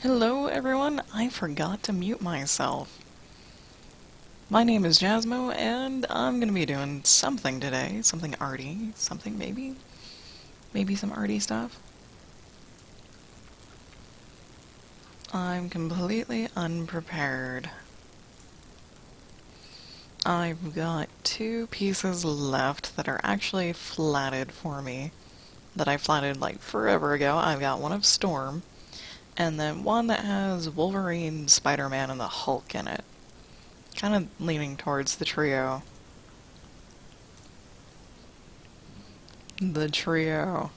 Hello everyone, I forgot to mute myself. My name is Jasmo, and I'm gonna be doing something today. Something arty. Something maybe? Maybe some arty stuff? I'm completely unprepared. I've got two pieces left that are actually flatted for me. That I flatted like forever ago. I've got one of Storm, and then one that has Wolverine, Spider-Man, and the Hulk in it. Kind of leaning towards the trio. The trio.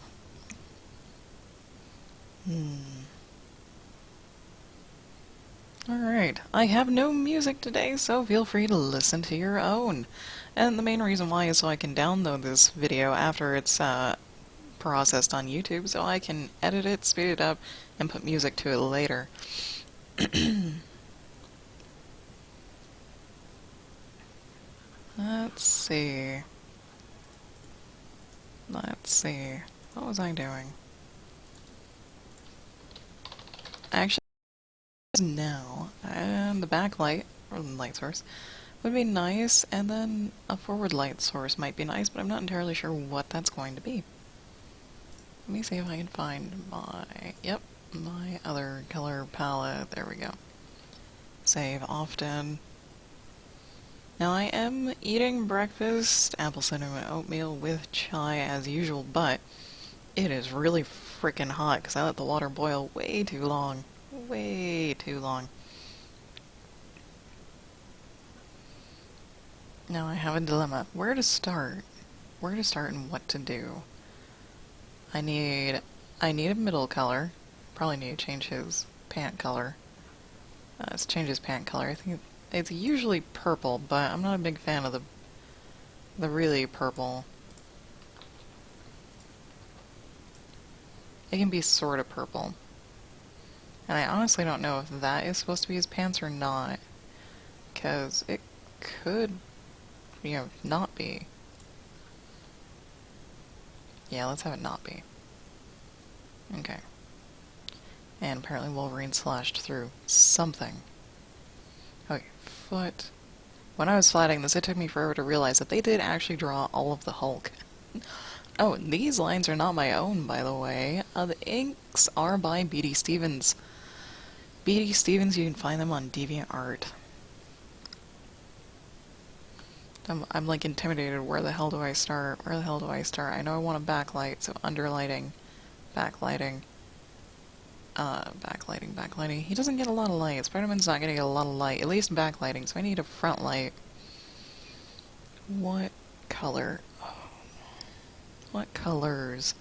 Alright, I have no music today, so feel free to listen to your own. And the main reason why is so I can download this video after it's processed on YouTube, so I can edit it, speed it up, and put music to it later. Let's see. Let's see. What was I doing? Actually, now, and the backlight, or the light source, would be nice, and then a forward light source might be nice, but I'm not entirely sure what that's going to be. Let me see if I can find my other color palette. There we go. Save often. Now I am eating breakfast, apple cinnamon oatmeal with chai as usual, but it is really freaking hot because I let the water boil way too long. Way too long. Now I have a dilemma. Where to start? Where to start and what to do? I need a middle color. Probably need to change his pant color. Let's change his pant color. I think it's usually purple, but I'm not a big fan of the really purple. It can be sort of purple. And I honestly don't know if that is supposed to be his pants or not. Because it could, not be. Yeah, let's have it not be. Okay. And apparently Wolverine slashed through something. Okay, foot. When I was flatting this, it took me forever to realize that they did actually draw all of the Hulk. Oh, these lines are not my own, by the way. The inks are by B.D. Stevens. B.D. Stevens, you can find them on DeviantArt. I'm like intimidated. Where the hell do I start? Where the hell do I start? I know I want a backlight, so underlighting, backlighting, backlighting. He doesn't get a lot of light. Spider-Man's not gonna get a lot of light, at least backlighting, so I need a front light. What color? What colors?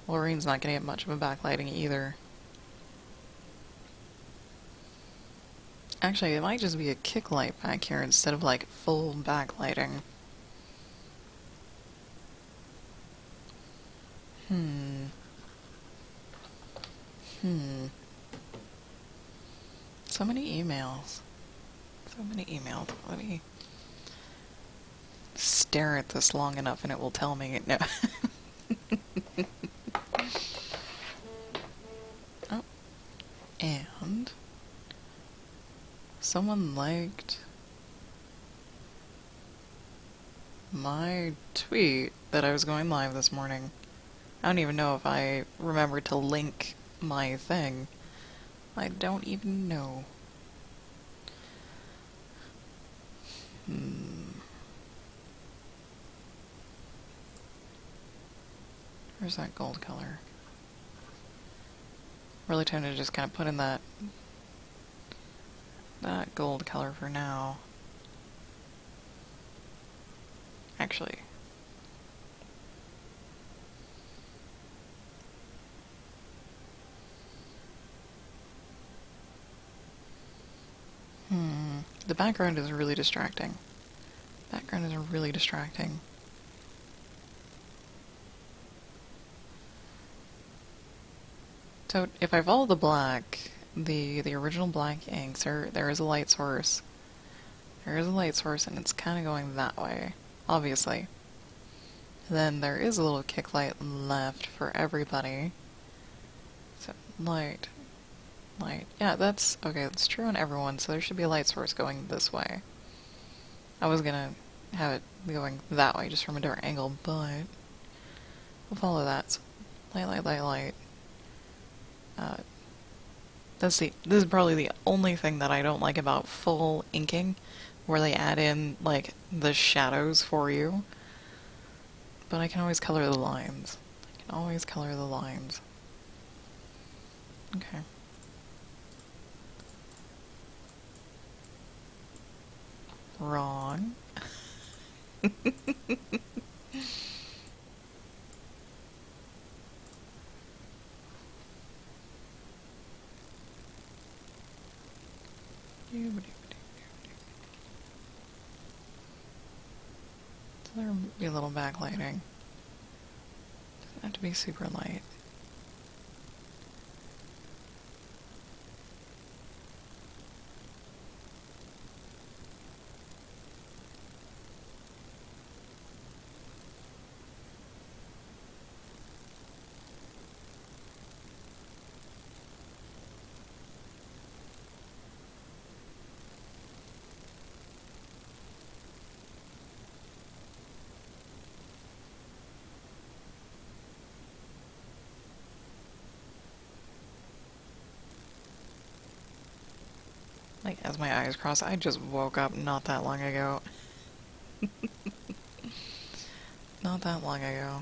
Wolverine's not gonna get much of a backlighting either. Actually, it might just be a kick light back here instead of like full backlighting. So many emails. So many emails. Let me stare at this long enough and it will tell me. No. Oh. And someone liked my tweet that I was going live this morning. I don't even know if I remembered to link my thing. I don't even know. Where's that gold color? Really trying to just kind of put in that gold color for now. Actually. The background is really distracting. Background is really distracting. So if I follow the black, the original black inks, there is a light source. There is a light source and it's kind of going that way, obviously. Then there is a little kick light left for everybody. So light, light. Yeah, that's... Okay, that's true on everyone, so there should be a light source going this way. I was gonna have it going that way, just from a different angle, but... We'll follow that. Light, light, light, light. This is probably the only thing that I don't like about full inking, where they add in, like, the shadows for you. But I can always color the lines. I can always color the lines. Okay. Wrong. So there'll be a little backlighting. Doesn't have to be super light. Like, as my eyes cross, I just woke up not that long ago. Not that long ago.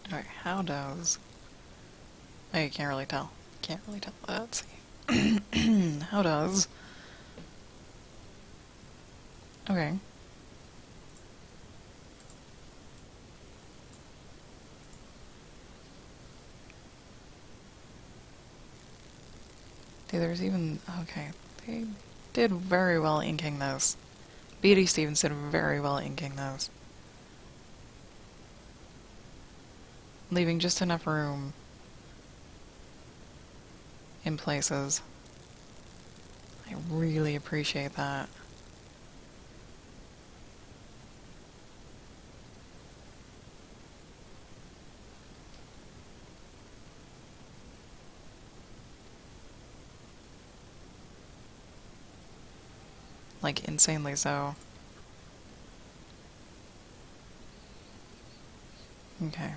Alright, how does... Oh, you can't really tell. Can't really tell. Let's see. How does... Okay. Dude, there's even... Okay. They did very well inking this. B.D. Stevens did very well inking this. Leaving just enough room in places. I really appreciate that. Like, insanely so. Okay.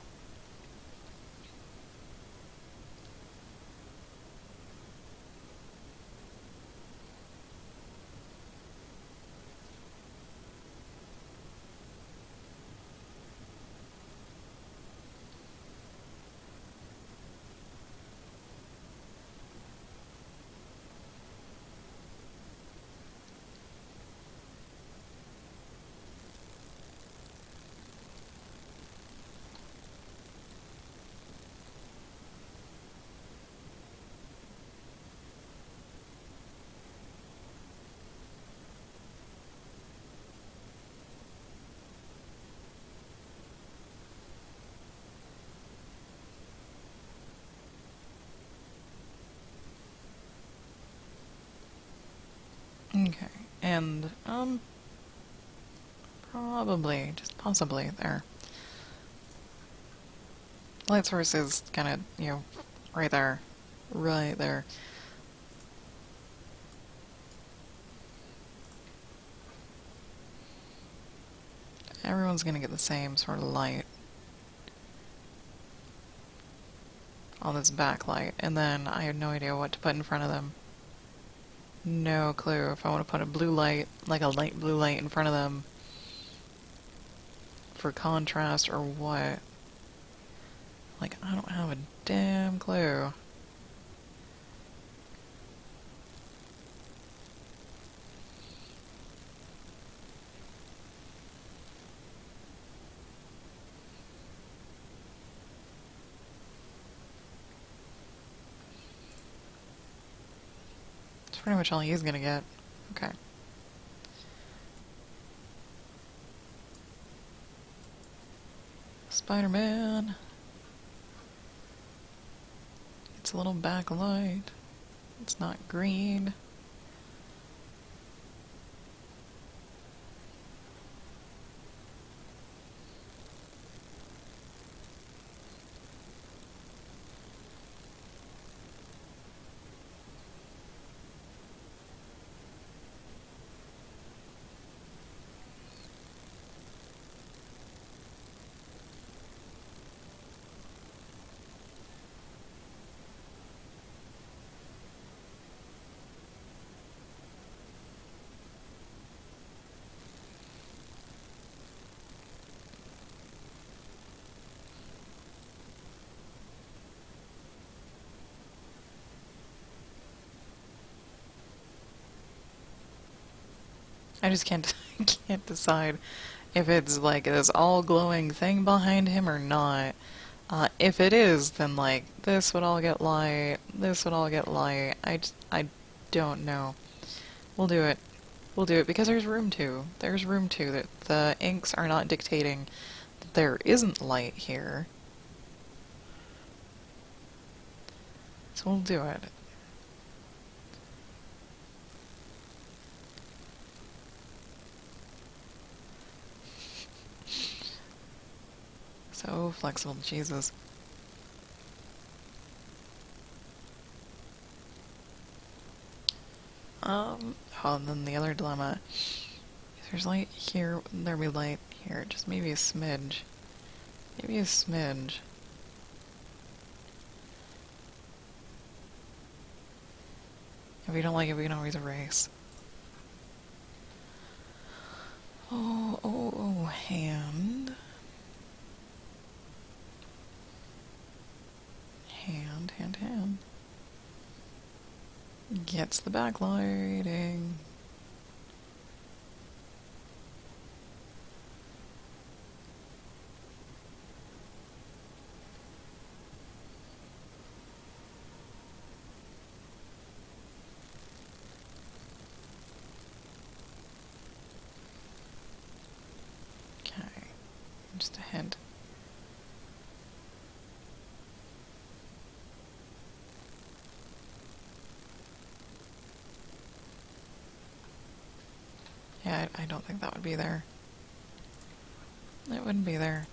Okay. And, probably, just possibly there. Light source is kind of, you know, right there. Right there. everyone's gonna get the same sort of light on this backlight, and then I have no idea what to put in front of them. No clue if I want to put a blue light, like a light blue light in front of them for contrast or what. Like, I don't have a damn clue. That's pretty much all he's gonna get. Okay. Spider-Man. It's a little backlight. It's not green. I just can't can't decide if it's like this all glowing thing behind him or not. If it is, then like this would all get light, this would all get light. I don't know. We'll do it. We'll do it because there's room to. There's room to that the inks are not dictating that there isn't light here. So we'll do it. So flexible, Jesus. Oh, and then the other dilemma. If there's light here, there'll be light here. Just maybe a smidge. Maybe a smidge. If we don't like it, we can always erase. Oh, hand. Hand. Gets the backlighting. Okay, just a hint. Yeah, I don't think that would be there. It wouldn't be there.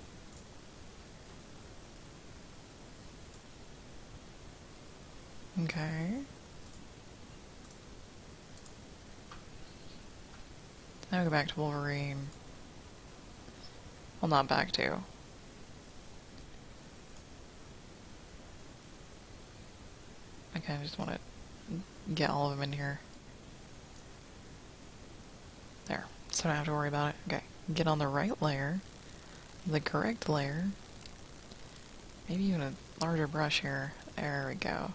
Okay. Now we go back to Wolverine. Well, not back to. Okay, I just want to get all of them in here. There. So I don't have to worry about it. Okay. Get on the right layer. The correct layer. Maybe even a larger brush here. There we go.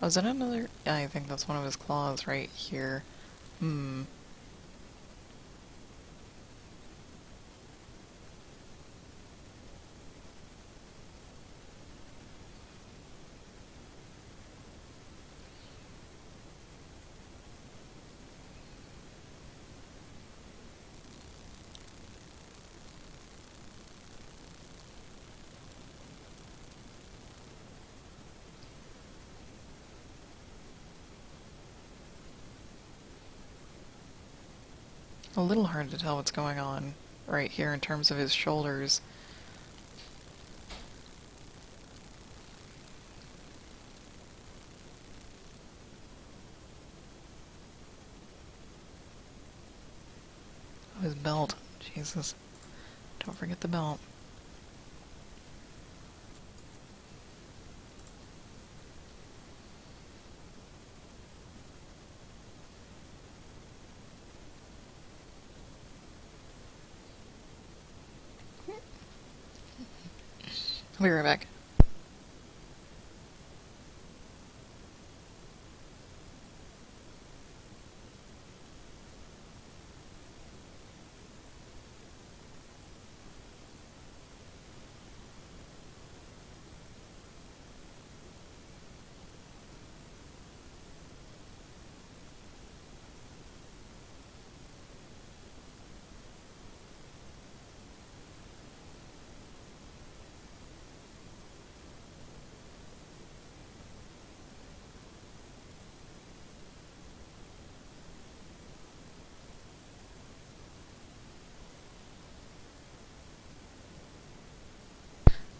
Oh, is that another? Yeah, I think that's one of his claws right here. Hmm. A little hard to tell what's going on right here in terms of his shoulders. Oh, his belt. Jesus. Don't forget the belt. I'll be right back.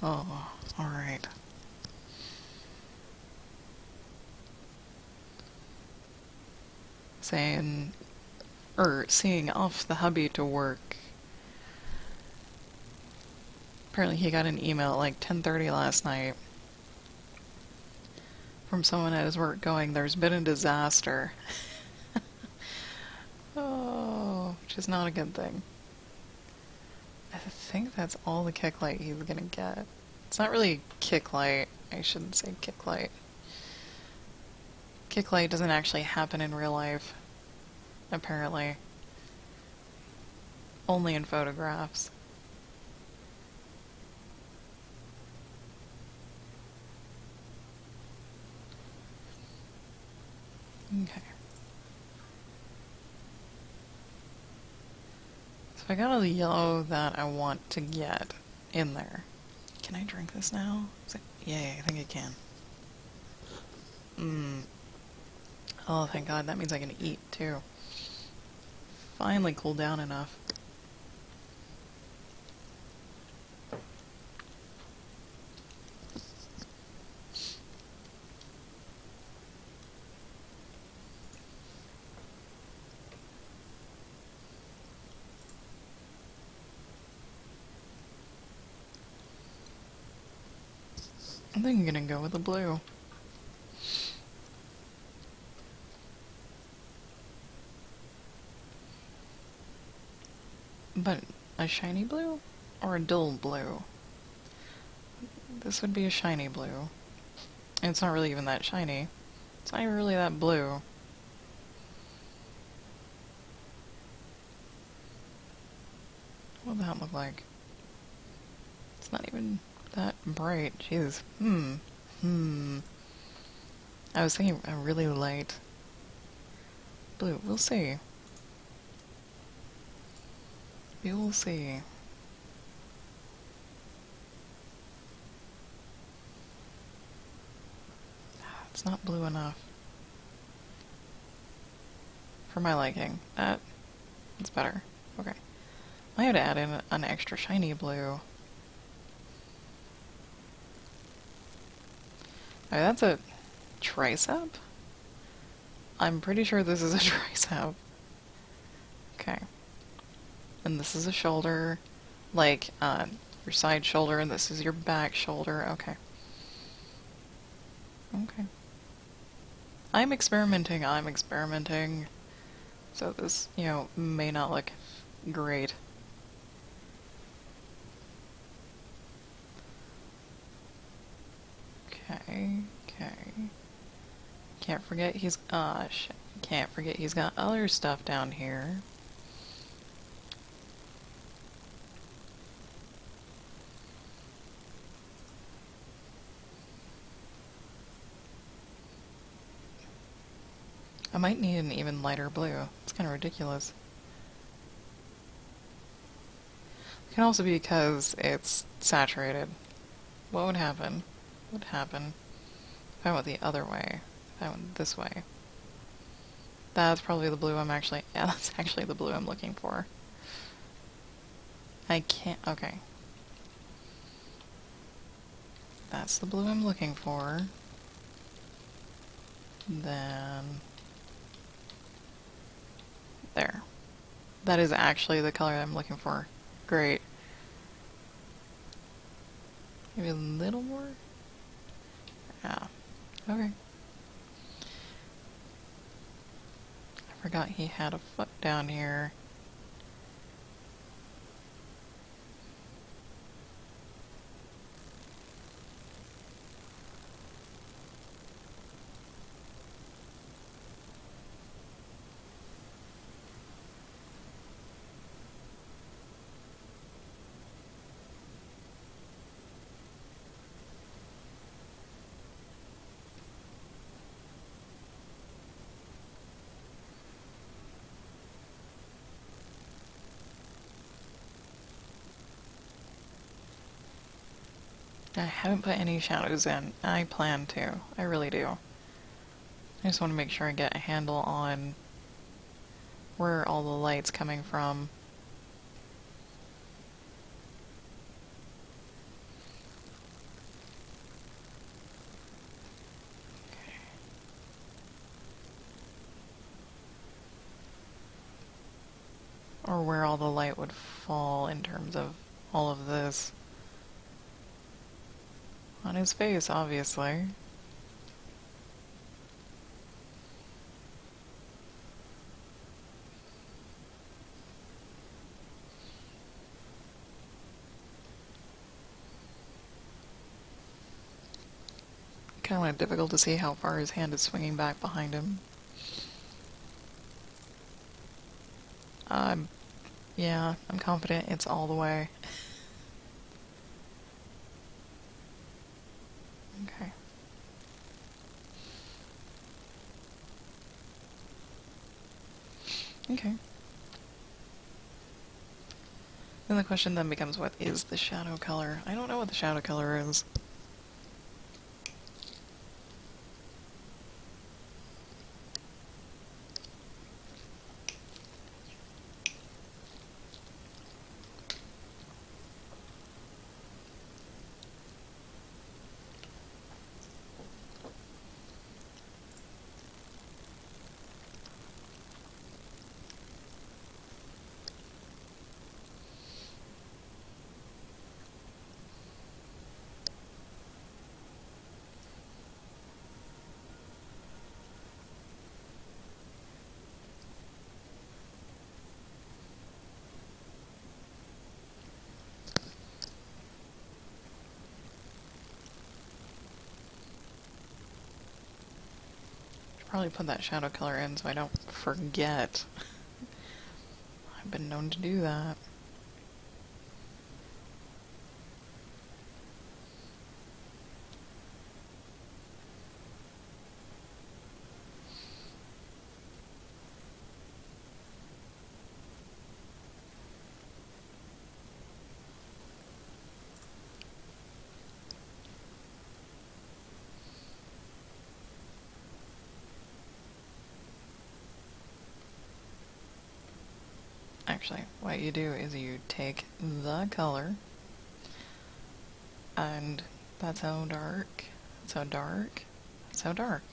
Oh, alright. Seeing off the hubby to work. Apparently he got an email at like 10:30 last night from someone at his work going, "There's been a disaster." Oh, which is not a good thing. I think that's all the kick light he's gonna get. It's not really kick light. I shouldn't say kick light. Kick light doesn't actually happen in real life, apparently. Only in photographs. Okay. So I got all the yellow that I want to get in there. Can I drink this now? Yay, I think I can. Oh, thank God. That means I can eat, too. Finally cooled down enough. I think I'm gonna go with the blue. But a shiny blue? Or a dull blue? This would be a shiny blue. And it's not really even that shiny. It's not even really that blue. What would that look like? It's not even that bright. Jeez. I was thinking a really light blue. We'll see. We will see. It's not blue enough. For my liking. That's better. Okay. I have to add in an extra shiny blue. Alright, that's a tricep? I'm pretty sure this is a tricep. Okay. And this is a shoulder, like, your side shoulder, and this is your back shoulder. Okay. Okay. I'm experimenting. So this, may not look great. Okay. Can't forget Can't forget he's got other stuff down here. I might need an even lighter blue. It's kind of ridiculous. It can also be because it's saturated. What would happen? If I went the other way? If I went this way? That's probably the blue yeah, that's actually the blue I'm looking for. I can't, okay. That's the blue I'm looking for. Then... there. That is actually the color I'm looking for. Great. Maybe a little more? Yeah. Okay. I forgot he had a foot down here. I haven't put any shadows in. I plan to. I really do. I just want to make sure I get a handle on where all the light's coming from. Okay. Or where all the light would fall in terms of all of this. On his face, obviously. Kind of difficult to see how far his hand is swinging back behind him. Yeah, I'm confident it's all the way. Okay. Okay. Then the question then becomes, what is the shadow color? I don't know what the shadow color is. Probably put that shadow color in so I don't forget. I've been known to do that. Actually, what you do is you take the color, and that's how dark, that's how dark, that's how dark.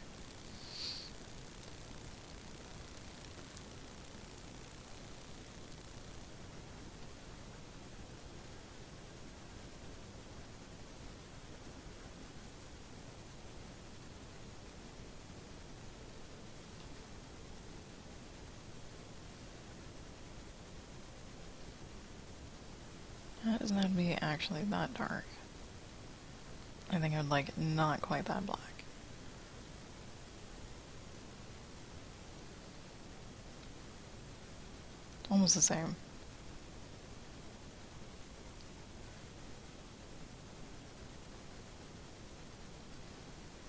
That doesn't have to be actually that dark. I think I would like not quite that black. Almost the same.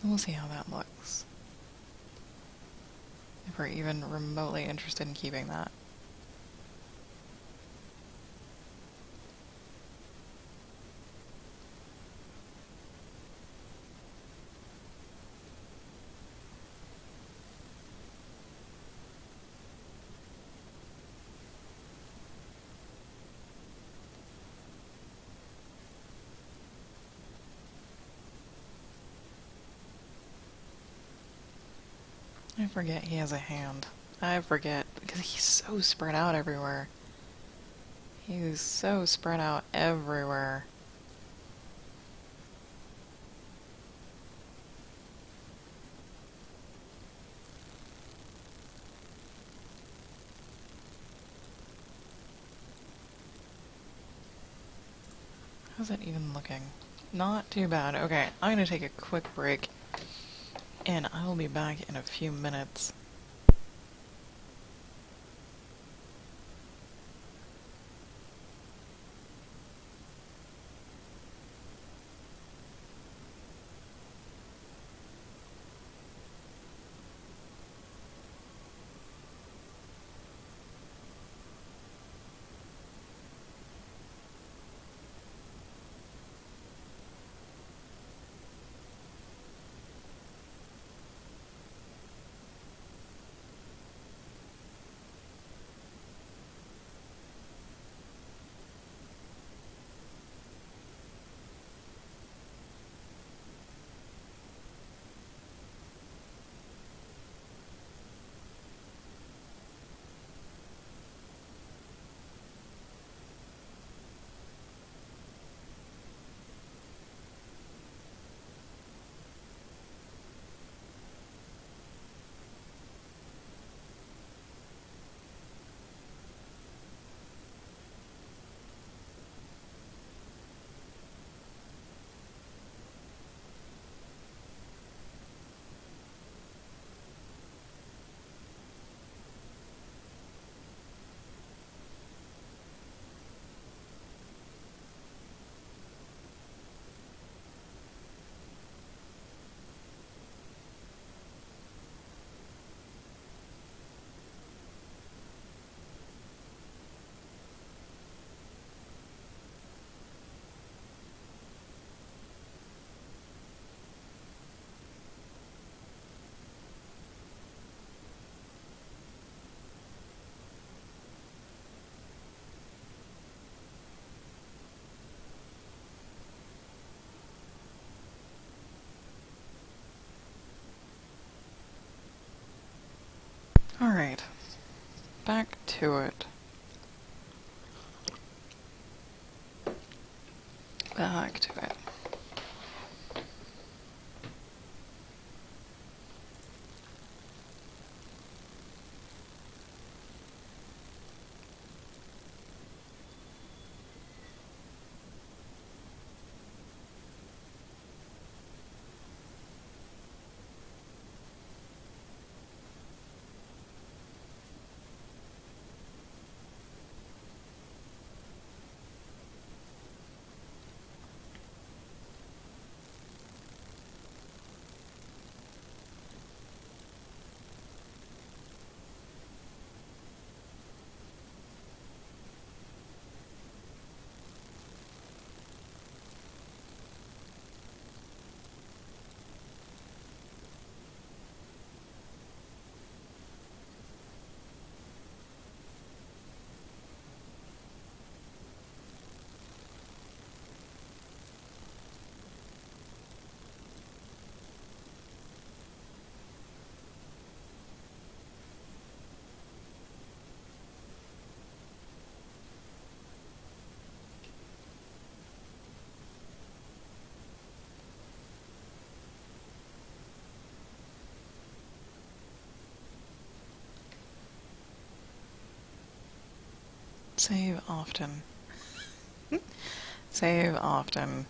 We'll see how that looks. If we're even remotely interested in keeping that. I forget he has a hand. I forget, because he's so spread out everywhere. He's so spread out everywhere. How's it even looking? Not too bad. Okay, I'm gonna take a quick break, and I'll be back in a few minutes. Alright, back to it. Back to it. Save often. Save often.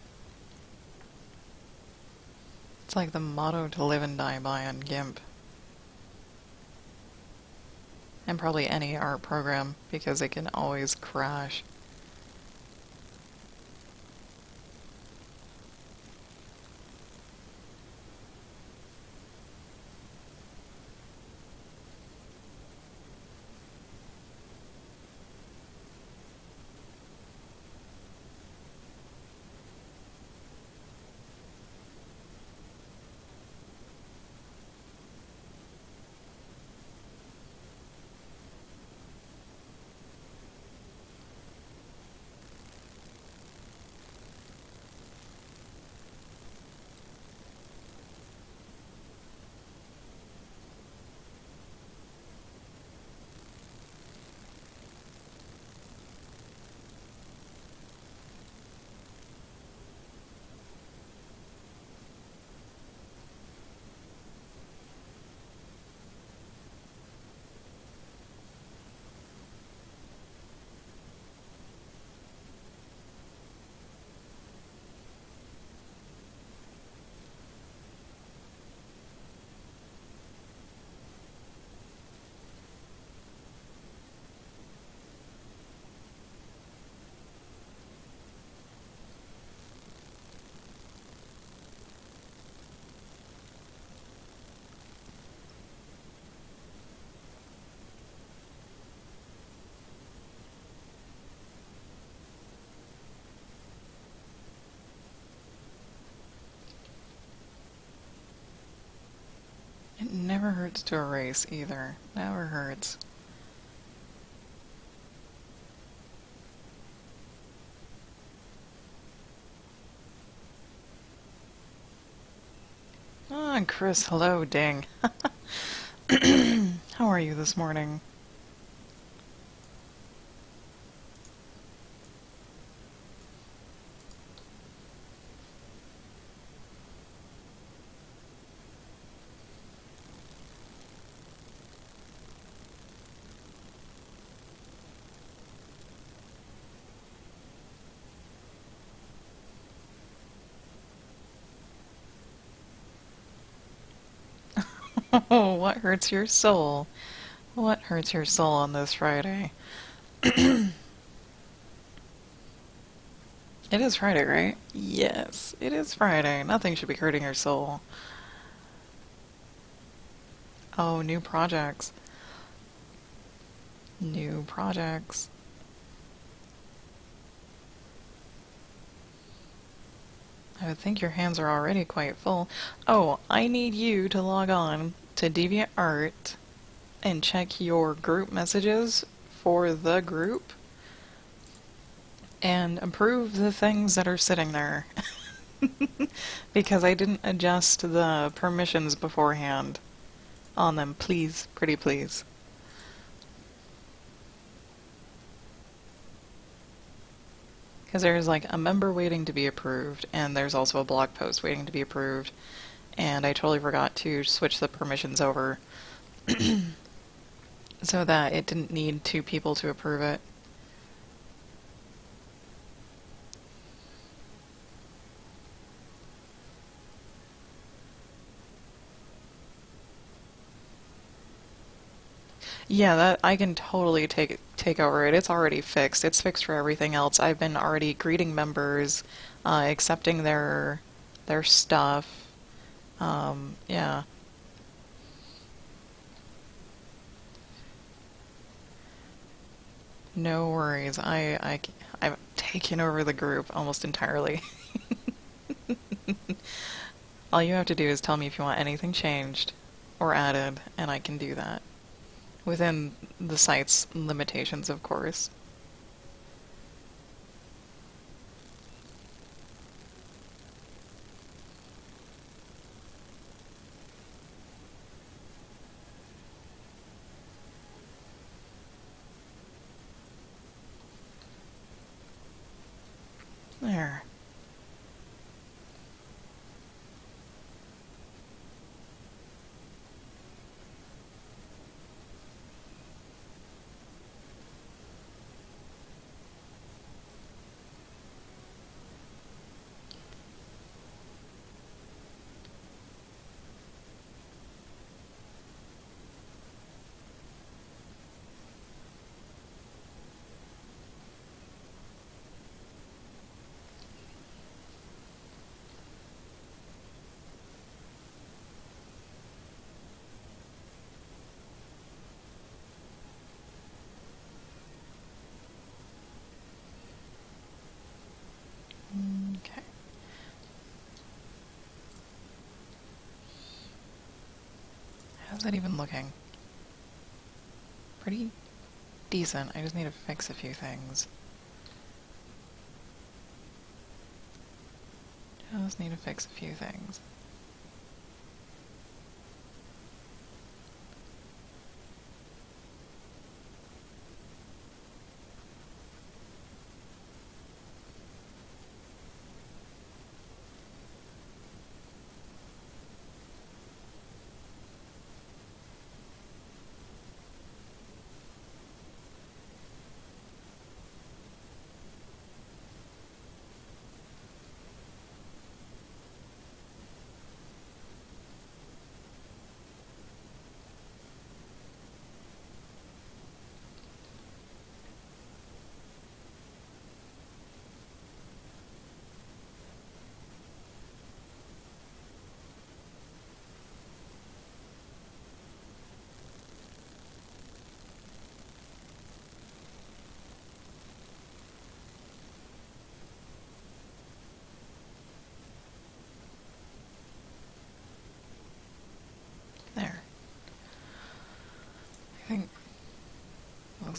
It's like the motto to live and die by on GIMP. And probably any art program, because it can always crash. Never hurts to erase either. Never hurts. Ah, Chris, hello, ding. How are you this morning? Oh, what hurts your soul? What hurts your soul on this Friday? It is Friday, right? Yes, it is Friday. Nothing should be hurting your soul. Oh, new projects. New projects. I would think your hands are already quite full. Oh, I need you to log on to DeviantArt and check your group messages for the group and approve the things that are sitting there. Because I didn't adjust the permissions beforehand on them. Please, pretty please. Because there's like a member waiting to be approved, and there's also a blog post waiting to be approved, and I totally forgot to switch the permissions over so that it didn't need two people to approve it. Yeah, that I can totally take over it. It's already fixed. It's fixed for everything else. I've been already greeting members, accepting their stuff. Yeah. No worries. I've taken over the group almost entirely. All you have to do is tell me if you want anything changed or added, and I can do that. Within the site's limitations, of course. There. Okay. How's that even looking? Pretty decent. I just need to fix a few things. Just need to fix a few things.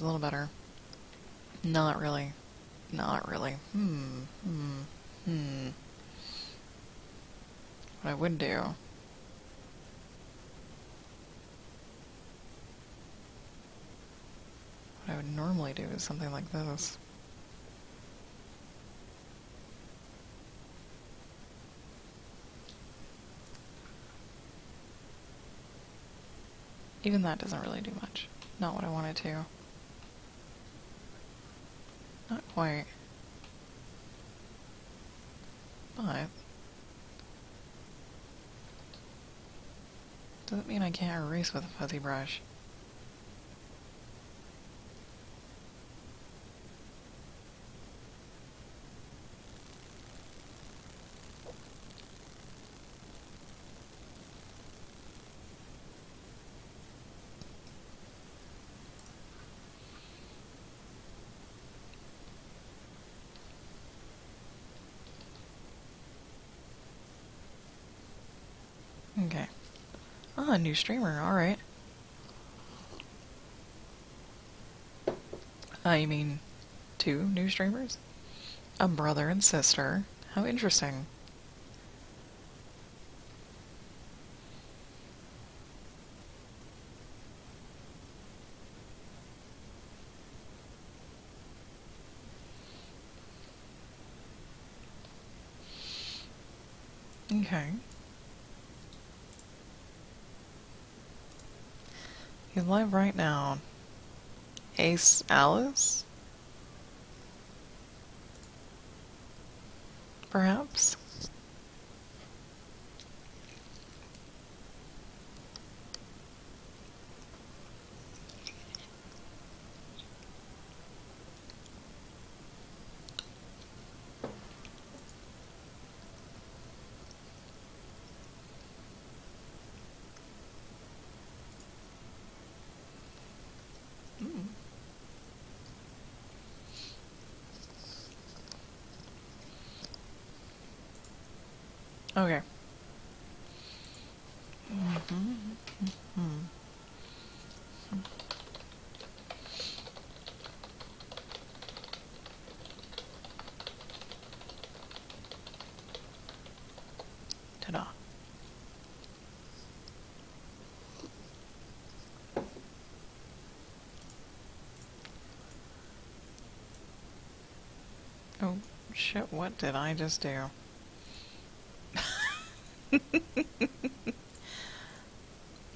That's a little better. Not really. Not really. What I would do... What I would normally do is something like this. Even that doesn't really do much. Not what I wanted to. Not quite. But... doesn't mean I can't erase with a fuzzy brush. Okay. Ah, new streamer, alright. You mean 2 new streamers? A brother and sister. How interesting. Okay. He's live right now. Ace Alice? Perhaps? Mm. Okay. Ta-da. Oh, shit, what did I just do?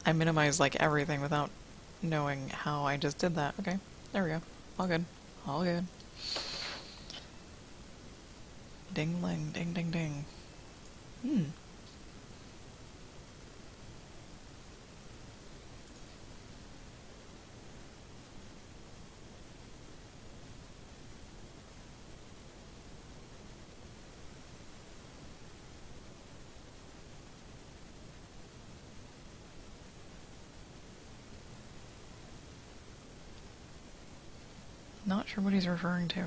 I minimized, like, everything without knowing how I just did that. Okay, there we go. All good. All good. Ding-ling, ding-ding-ding. Hmm. Not sure what he's referring to.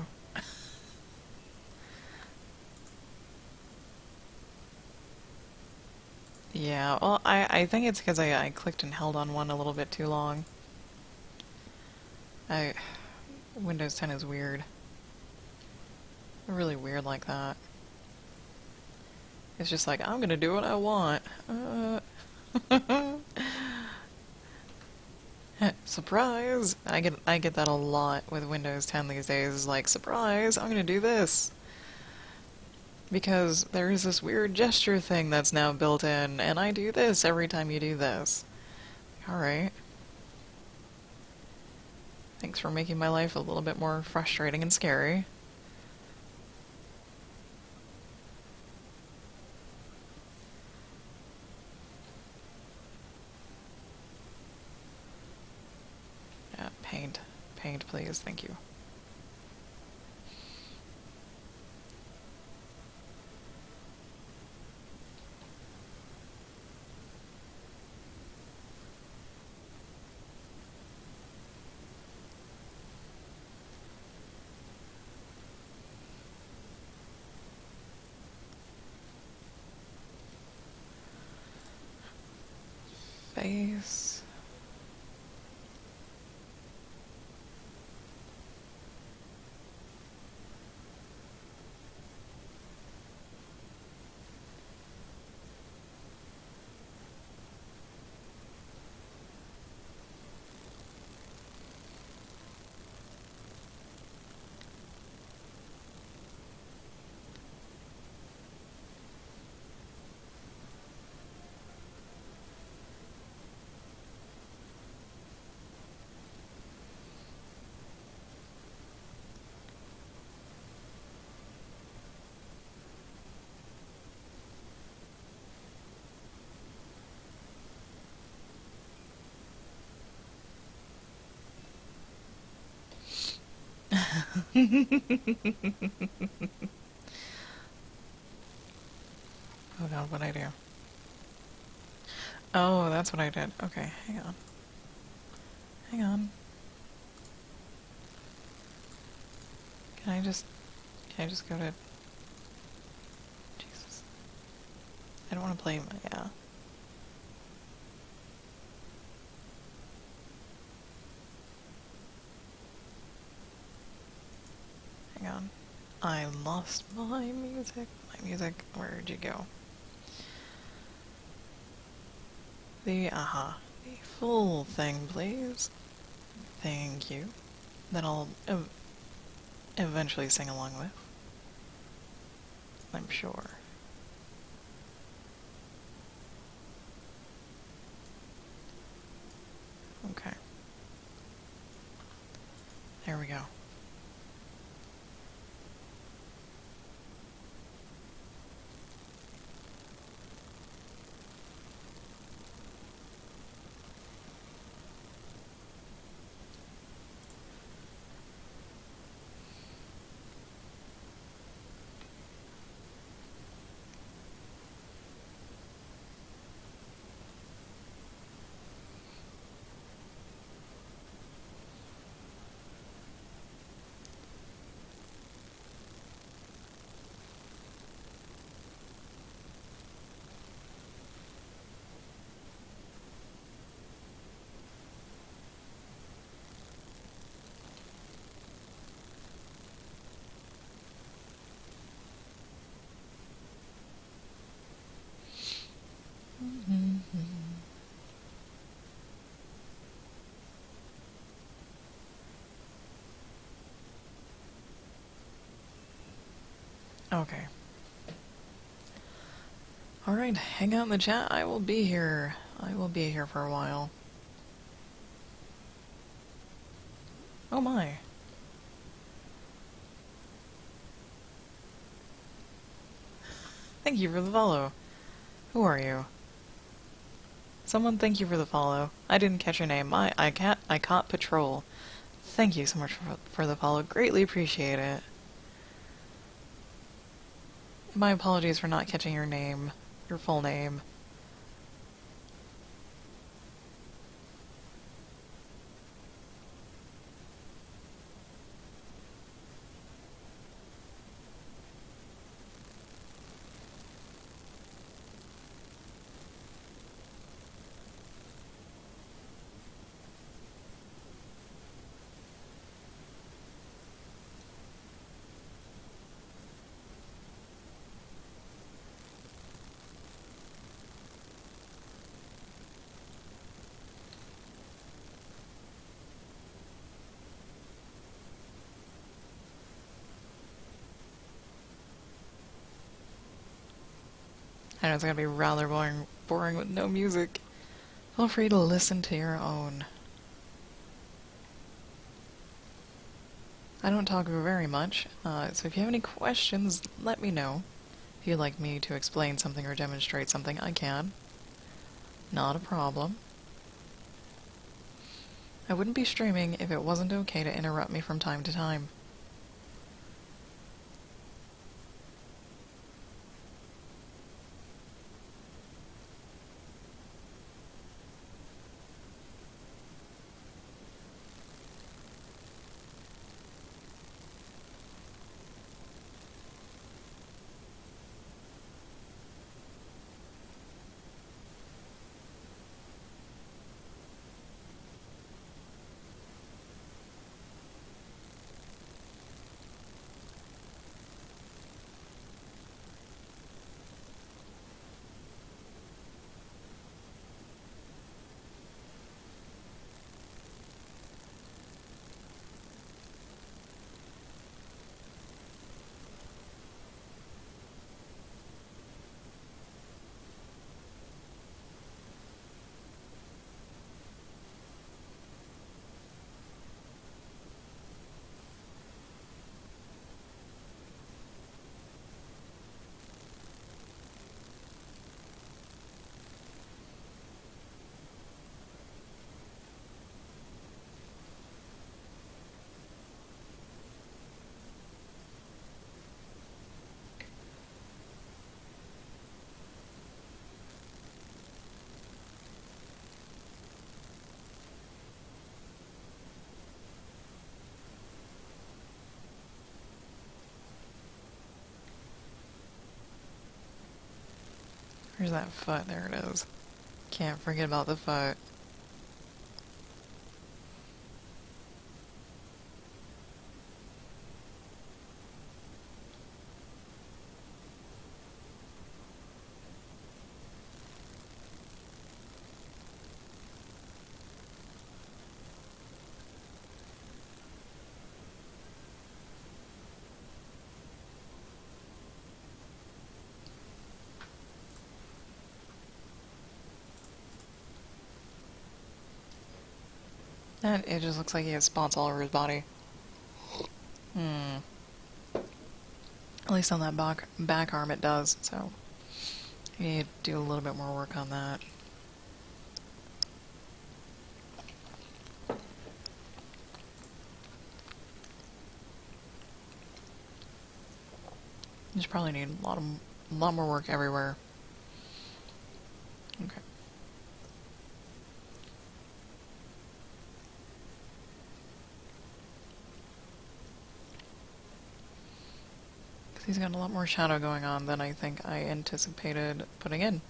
Yeah, well, I think it's because I clicked and held on one a little bit too long. Windows 10 is weird. Really weird like that. It's just like, I'm gonna do what I want. Surprise! I get that a lot with Windows 10 these days. It's like, surprise, I'm gonna do this. Because there is this weird gesture thing that's now built in, and I do this every time you do this. Alright. Thanks for making my life a little bit more frustrating and scary. Yeah, paint. Paint, please. Thank you. Face. Oh god, what'd I do? Oh, that's what I did. Okay, hang on. Hang on. Can I just... Can I just go to... Jesus. I don't want to play my... Yeah. Hang on. I lost my music. My music. Where'd you go? The... Aha. The full thing, please. Thank you. That I'll eventually sing along with. I'm sure. Okay. There we go. Okay. Alright, hang out in the chat. I will be here. I will be here for a while. Oh my. Thank you for the follow. Who are you? Someone thank you for the follow. I didn't catch your name. I caught Patrol. Thank you so much for the follow. Greatly appreciate it. My apologies for not catching your name. Your full name. I know it's gonna be rather boring with no music. Feel free to listen to your own. I don't talk very much, so if you have any questions, let me know. If you'd like me to explain something or demonstrate something, I can. Not a problem. I wouldn't be streaming if it wasn't okay to interrupt me from time to time. Where's that foot? There it is. Can't forget about the foot. And it just looks like he has spots all over his body. At least on that back arm it does, so you need to do a little bit more work on that. You just probably need a lot more work everywhere. Okay. Because he's got a lot more shadow going on than I think I anticipated putting in.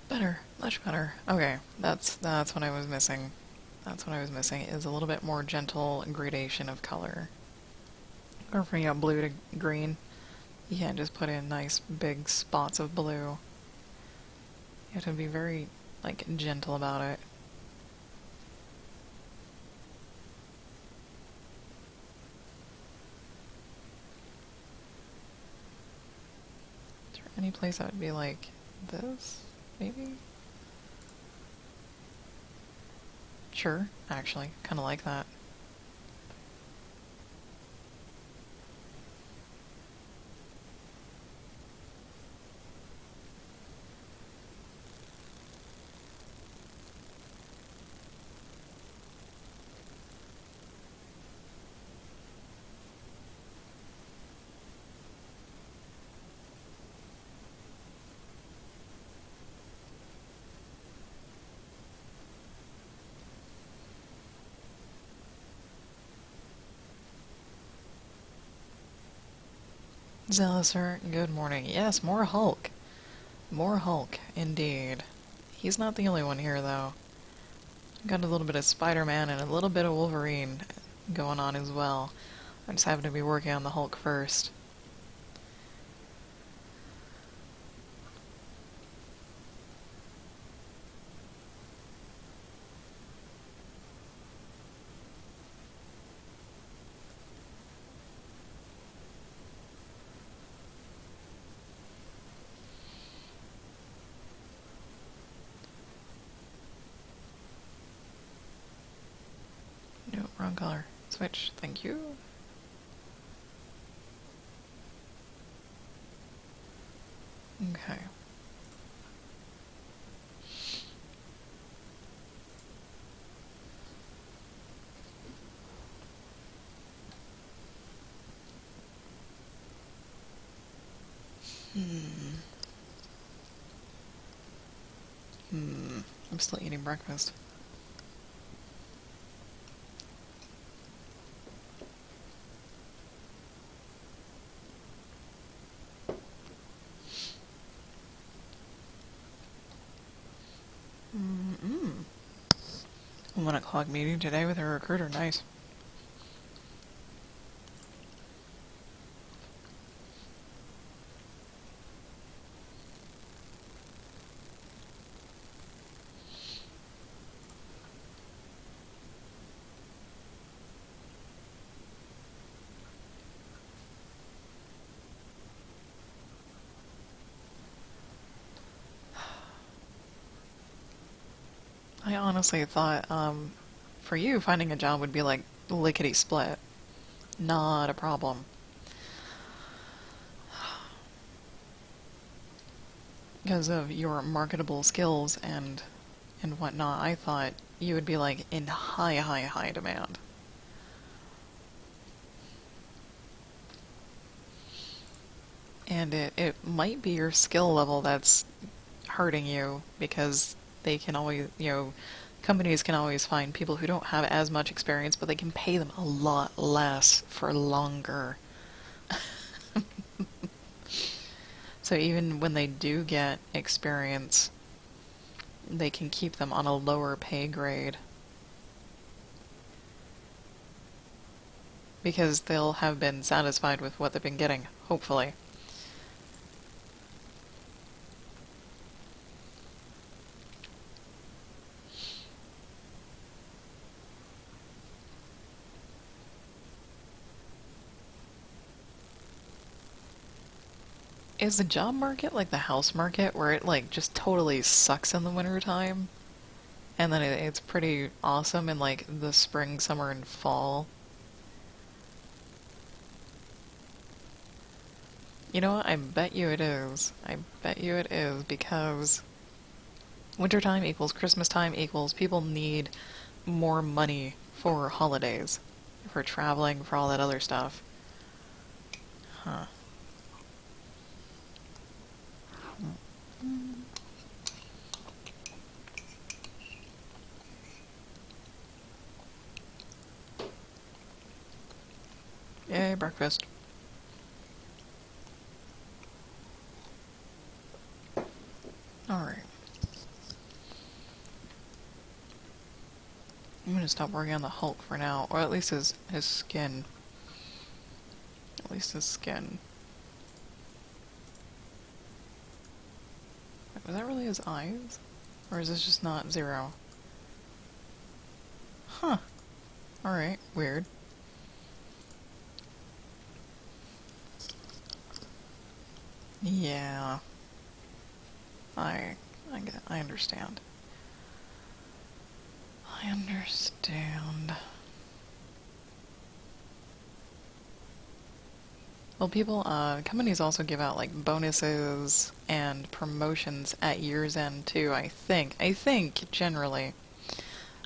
Better, much better. Okay, that's what I was missing. That's what I was missing, is a little bit more gentle gradation of color. Or from, blue to green. You can't just put in nice big spots of blue. You have to be very, gentle about it. Is there any place that would be like this, maybe? Sure, actually. Kind of like that. Zealoser, good morning. Yes, more Hulk. More Hulk, indeed. He's not the only one here, though. Got a little bit of Spider-Man and a little bit of Wolverine going on as well. I just happen to be working on the Hulk first. No, wrong color. Switch, thank you. Okay. I'm still eating breakfast. Mm-mm. 1 o'clock meeting today with a recruiter, nice. I honestly thought, for you, finding a job would be like lickety split. Not a problem. Because of your marketable skills and whatnot, I thought you would be like in high, high, high demand. And it might be your skill level that's hurting you because they can always, companies can always find people who don't have as much experience, but they can pay them a lot less for longer. So even when they do get experience, they can keep them on a lower pay grade because they'll have been satisfied with what they've been getting, hopefully. Is the job market like the house market where it like just totally sucks in the winter time and then it's pretty awesome in like the spring, summer, and fall? You know what? I bet you it is. I bet you it is because wintertime equals Christmas time equals people need more money for holidays, for traveling, for all that other stuff. Huh. Yay, breakfast. Alright. I'm gonna stop working on the Hulk for now, or at least his skin. At least his skin. Was that really his eyes? Or is this just not Zero? Huh. Alright, weird. Yeah. I I understand. I understand. Well, companies also give out like bonuses and promotions at year's end too, I think. I think, generally.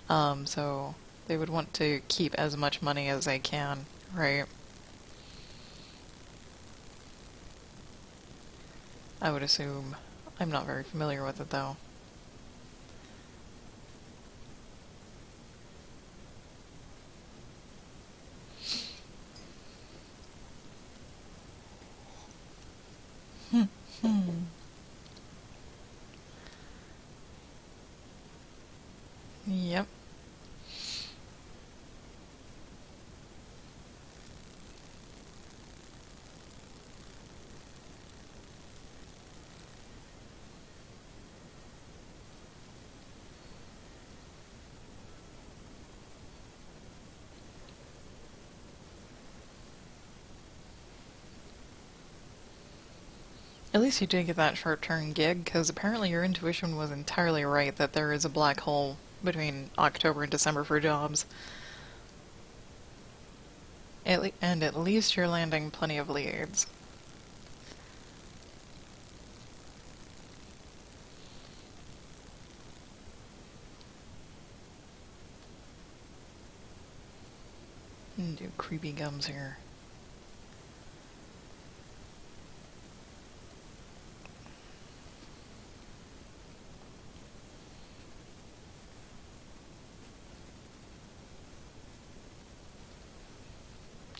So they would want to keep as much money as they can, right? I would assume. I'm not very familiar with it though. Hmm. Yep. At least you did get that short-term gig, because apparently your intuition was entirely right that there is a black hole between October and December for jobs. And at least you're landing plenty of leads. Do creepy gums here.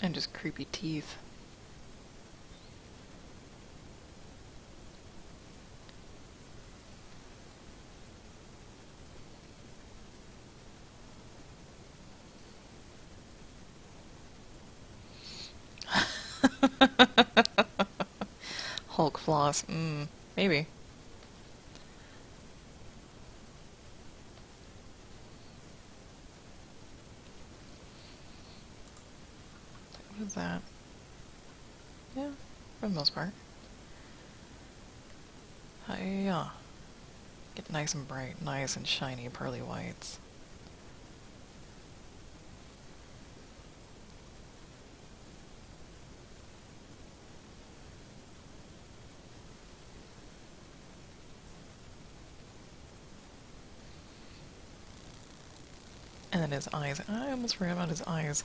And just creepy teeth. Hulk floss. Maybe. What is that? Yeah, for the most part. Yeah. Get nice and bright, nice and shiny pearly whites. And then his eyes. I almost forgot about his eyes.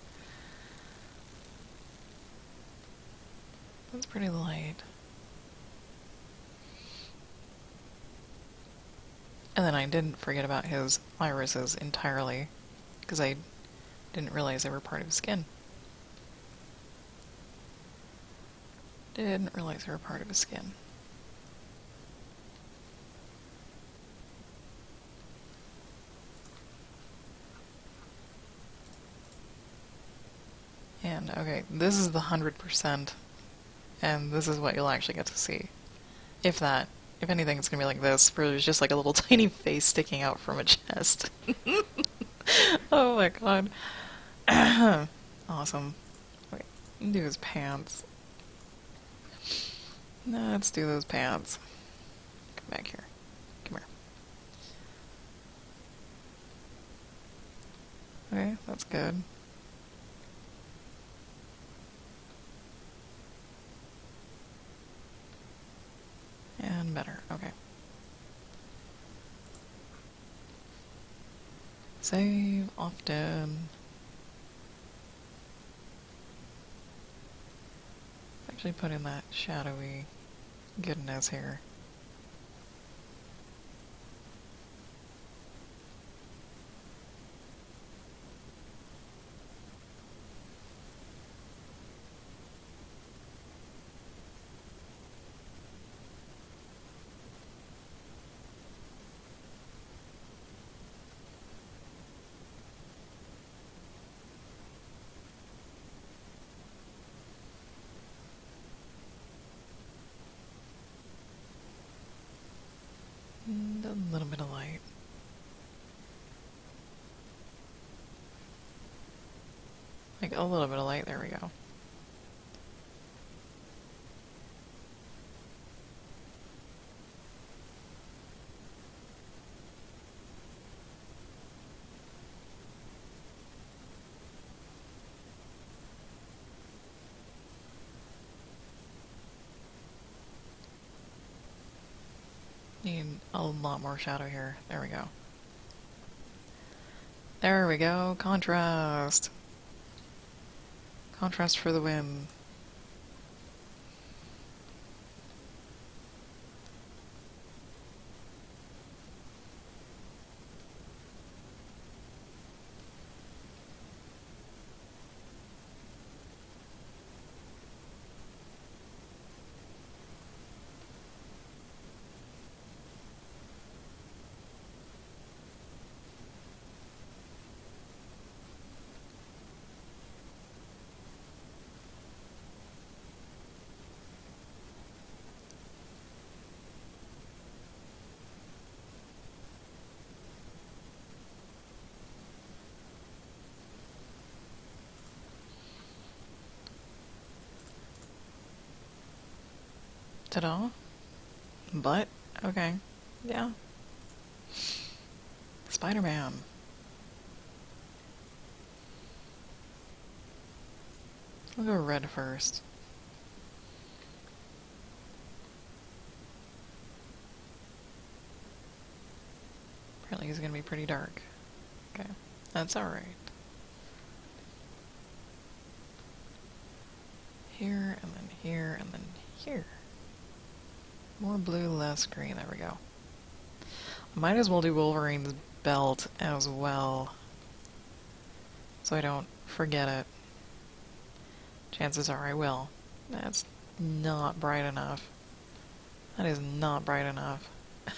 That's pretty light. And then I didn't forget about his irises entirely, because I didn't realize they were part of his skin. Didn't realize they were part of his skin. And, okay, this is the 100%, and this is what you'll actually get to see. If that. If anything, it's gonna be like this, where there's just like a little tiny face sticking out from a chest. Oh my god. Awesome. Wait, do his pants. No, let's do those pants. Come back here. Come here. Okay, that's good. And better, okay. Save often. Actually put in that shadowy goodness here. And a little bit of light. Like a little bit of light, there we go. Need a lot more shadow here. There we go. There we go. Contrast. Contrast for the win. Ta-da. But, okay. Yeah. Spider-Man. I'll go red first. Apparently he's gonna be pretty dark. Okay. That's alright. Here, and then here, and then here. More blue, less green. There we go. Might as well do Wolverine's belt as well, so I don't forget it. Chances are I will. That's not bright enough. That is not bright enough. It's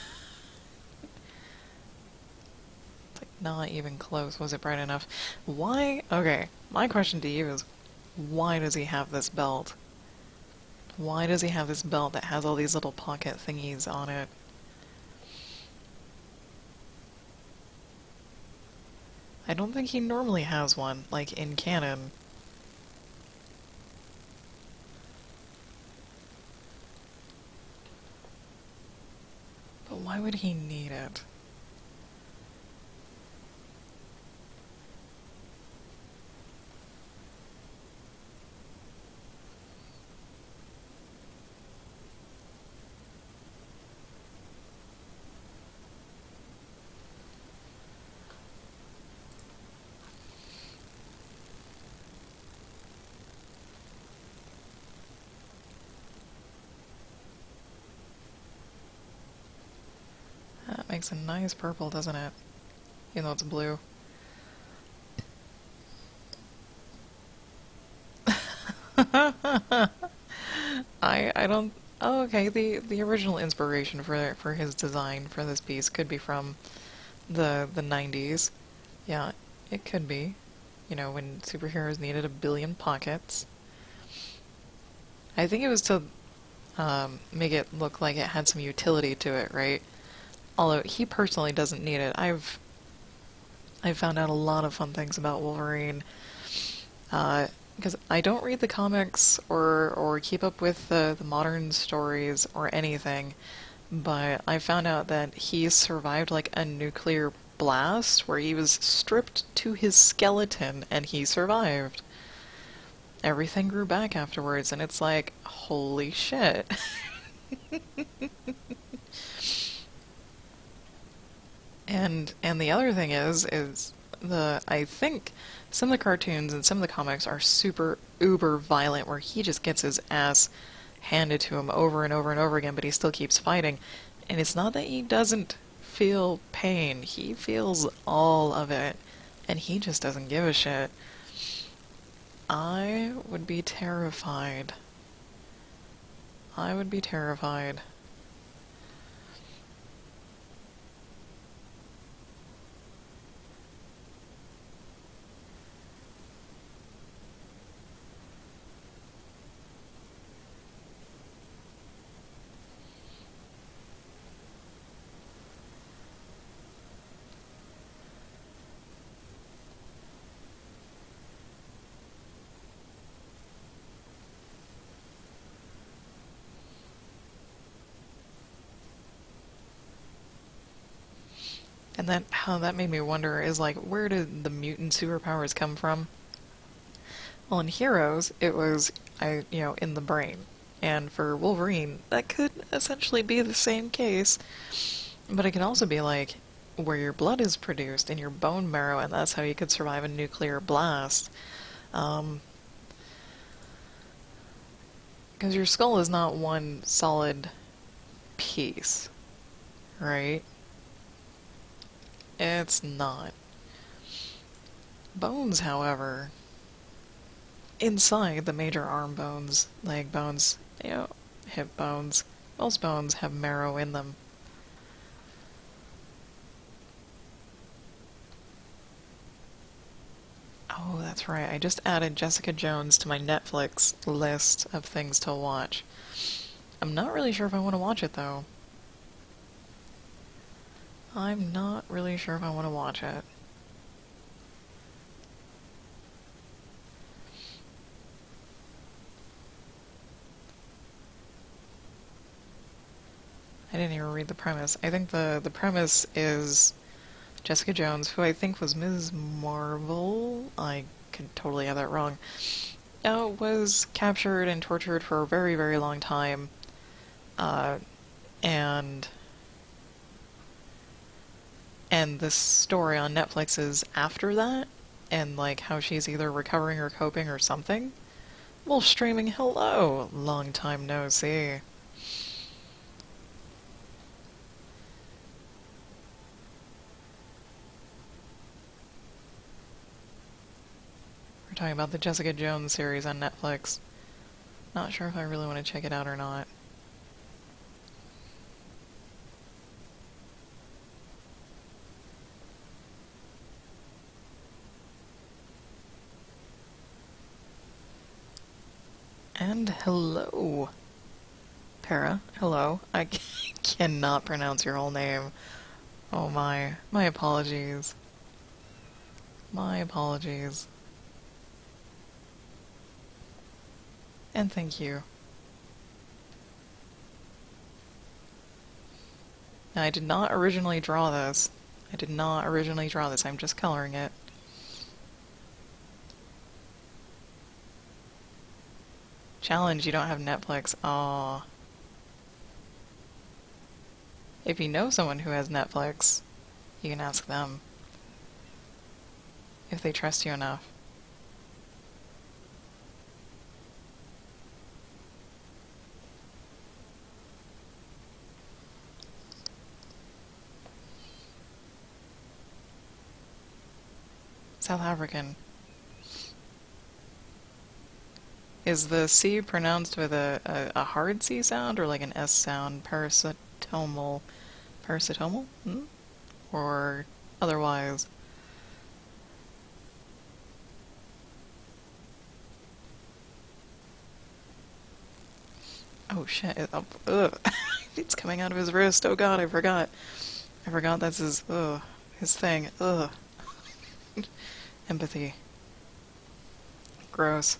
like not even close. Was it bright enough? Why? Okay, my question to you is, why does he have this belt? Why does he have this belt that has all these little pocket thingies on it? I don't think he normally has one, like in canon. But why would he need it? makes a nice purple, doesn't it? Even though it's blue. I don't. Oh, okay. The original inspiration for his design for this piece could be from the 90s. Yeah, it could be. You know, when superheroes needed a billion pockets. I think it was to make it look like it had some utility to it, right? Although he personally doesn't need it. I've found out a lot of fun things about Wolverine because I don't read the comics or keep up with the modern stories or anything, but I found out that he survived like a nuclear blast where he was stripped to his skeleton and he survived. Everything grew back afterwards, and it's like, holy shit. And the other thing is the I think some of the cartoons and some of the comics are super uber violent where he just gets his ass handed to him over and over and over again, but he still keeps fighting. And it's not that he doesn't feel pain, he feels all of it, and he just doesn't give a shit. I would be terrified. I would be terrified. And that how that made me wonder is like, where did the mutant superpowers come from? Well, in Heroes, it was in the brain. And for Wolverine, that could essentially be the same case, but it can also be like where your blood is produced in your bone marrow, and that's how you could survive a nuclear blast. Because your skull is not one solid piece, right? It's not. Bones, however, inside the major arm bones, leg bones, hip bones, most bones have marrow in them. Oh, that's right. I just added Jessica Jones to my Netflix list of things to watch. I'm not really sure if I want to watch it, though. I'm not really sure if I want to watch it. I didn't even read the premise. I think the premise is Jessica Jones, who I think was Ms. Marvel. I could totally have that wrong. Was captured and tortured for a very, very long time. Uh, and and this story on Netflix is after that, and like how she's either recovering or coping or something. Well, streaming, hello, long time no see. We're talking about the Jessica Jones series on Netflix. Not sure if I really want to check it out or not. And hello, Para. Hello. I cannot pronounce your whole name. Oh my. My apologies. My apologies. And thank you. Now, I did not originally draw this. I did not originally draw this. I'm just coloring it. Challenge, you don't have Netflix. Aw. If you know someone who has Netflix, you can ask them. If they trust you enough. South African. Is the C pronounced with a hard C sound or like an S sound? Parasitomal. Parasitomal? Hmm? Or otherwise? Oh shit. Ugh. It's coming out of his wrist. Oh god, I forgot. I forgot that's his thing. Ugh. Empathy. Gross.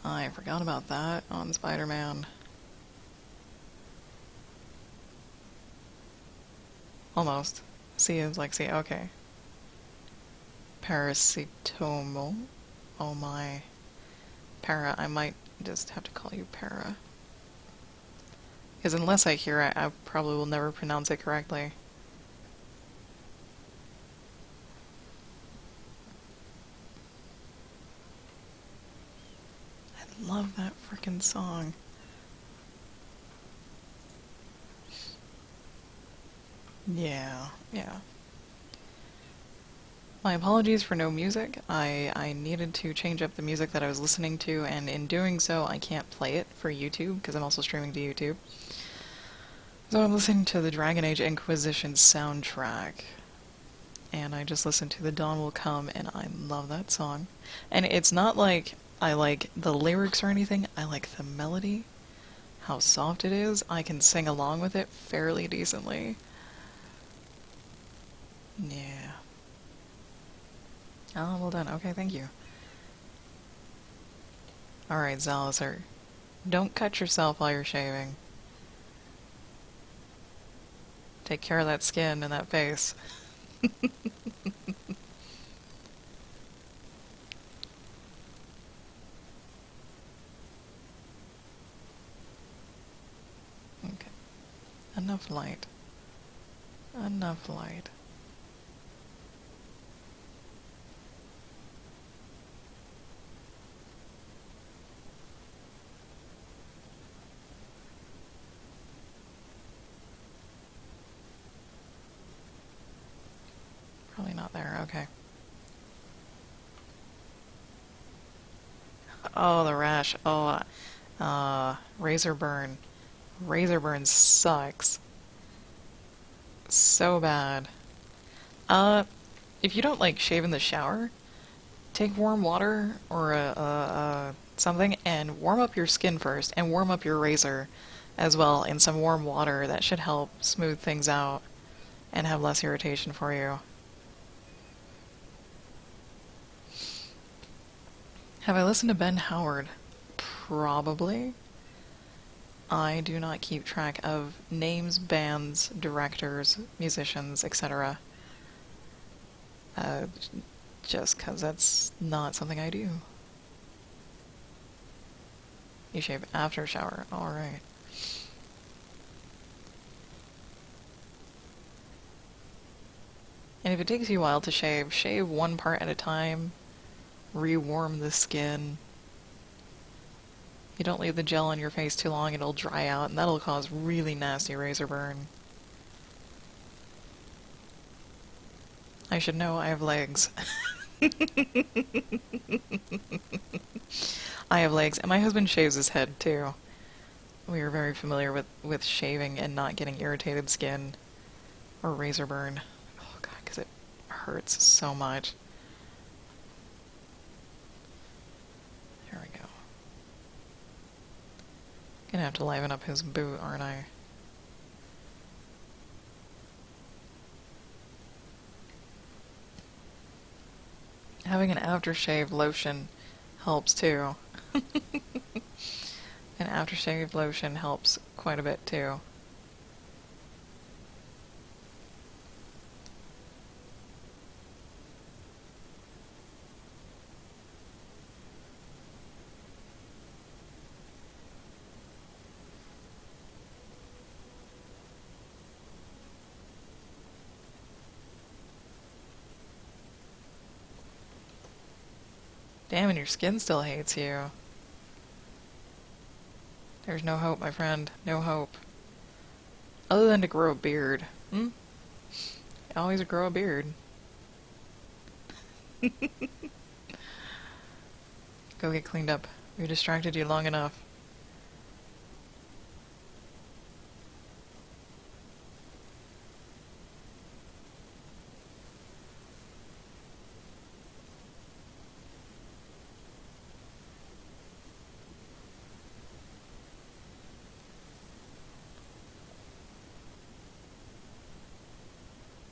I forgot about that on Spider-Man. Almost. C is like C. Okay. Parasitomal. Oh my. Para. I might just have to call you Para. Because unless I hear it, I probably will never pronounce it correctly. I love that freaking song. Yeah, yeah. My apologies for no music. I needed to change up the music that I was listening to, and in doing so, I can't play it for YouTube, because I'm also streaming to YouTube. So I'm listening to the Dragon Age Inquisition soundtrack. And I just listened to The Dawn Will Come, and I love that song. And it's not like I like the lyrics or anything, I like the melody. How soft it is. I can sing along with it fairly decently. Yeah. Oh, well done. Okay, thank you. Alright, Zalizer. Don't cut yourself while you're shaving. Take care of that skin and that face. Okay. Enough light. Enough light. Probably not there. Okay. Oh, the rash. Oh, razor burn. Razor burn sucks. So bad. Uh, if you don't like shave in the shower, take warm water or something and warm up your skin first and warm up your razor as well in some warm water. That should help smooth things out and have less irritation for you. Have I listened to Ben Howard? Probably. I do not keep track of names, bands, directors, musicians, etc. Uh, just because that's not something I do. You shave after shower. Alright. And if it takes you a while to shave, shave one part at a time. Rewarm the skin. You don't leave the gel on your face too long, it'll dry out, and that'll cause really nasty razor burn. I should know I have legs. I have legs, and my husband shaves his head too. We are very familiar with shaving and not getting irritated skin or razor burn. Oh god, because it hurts so much. There we go. Gonna have to liven up his boot, aren't I? Having an aftershave lotion helps too. An aftershave lotion helps quite a bit too. Damn, and your skin still hates you. There's no hope, my friend. No hope. Other than to grow a beard. Hmm? Always grow a beard. Go get cleaned up. We distracted you long enough.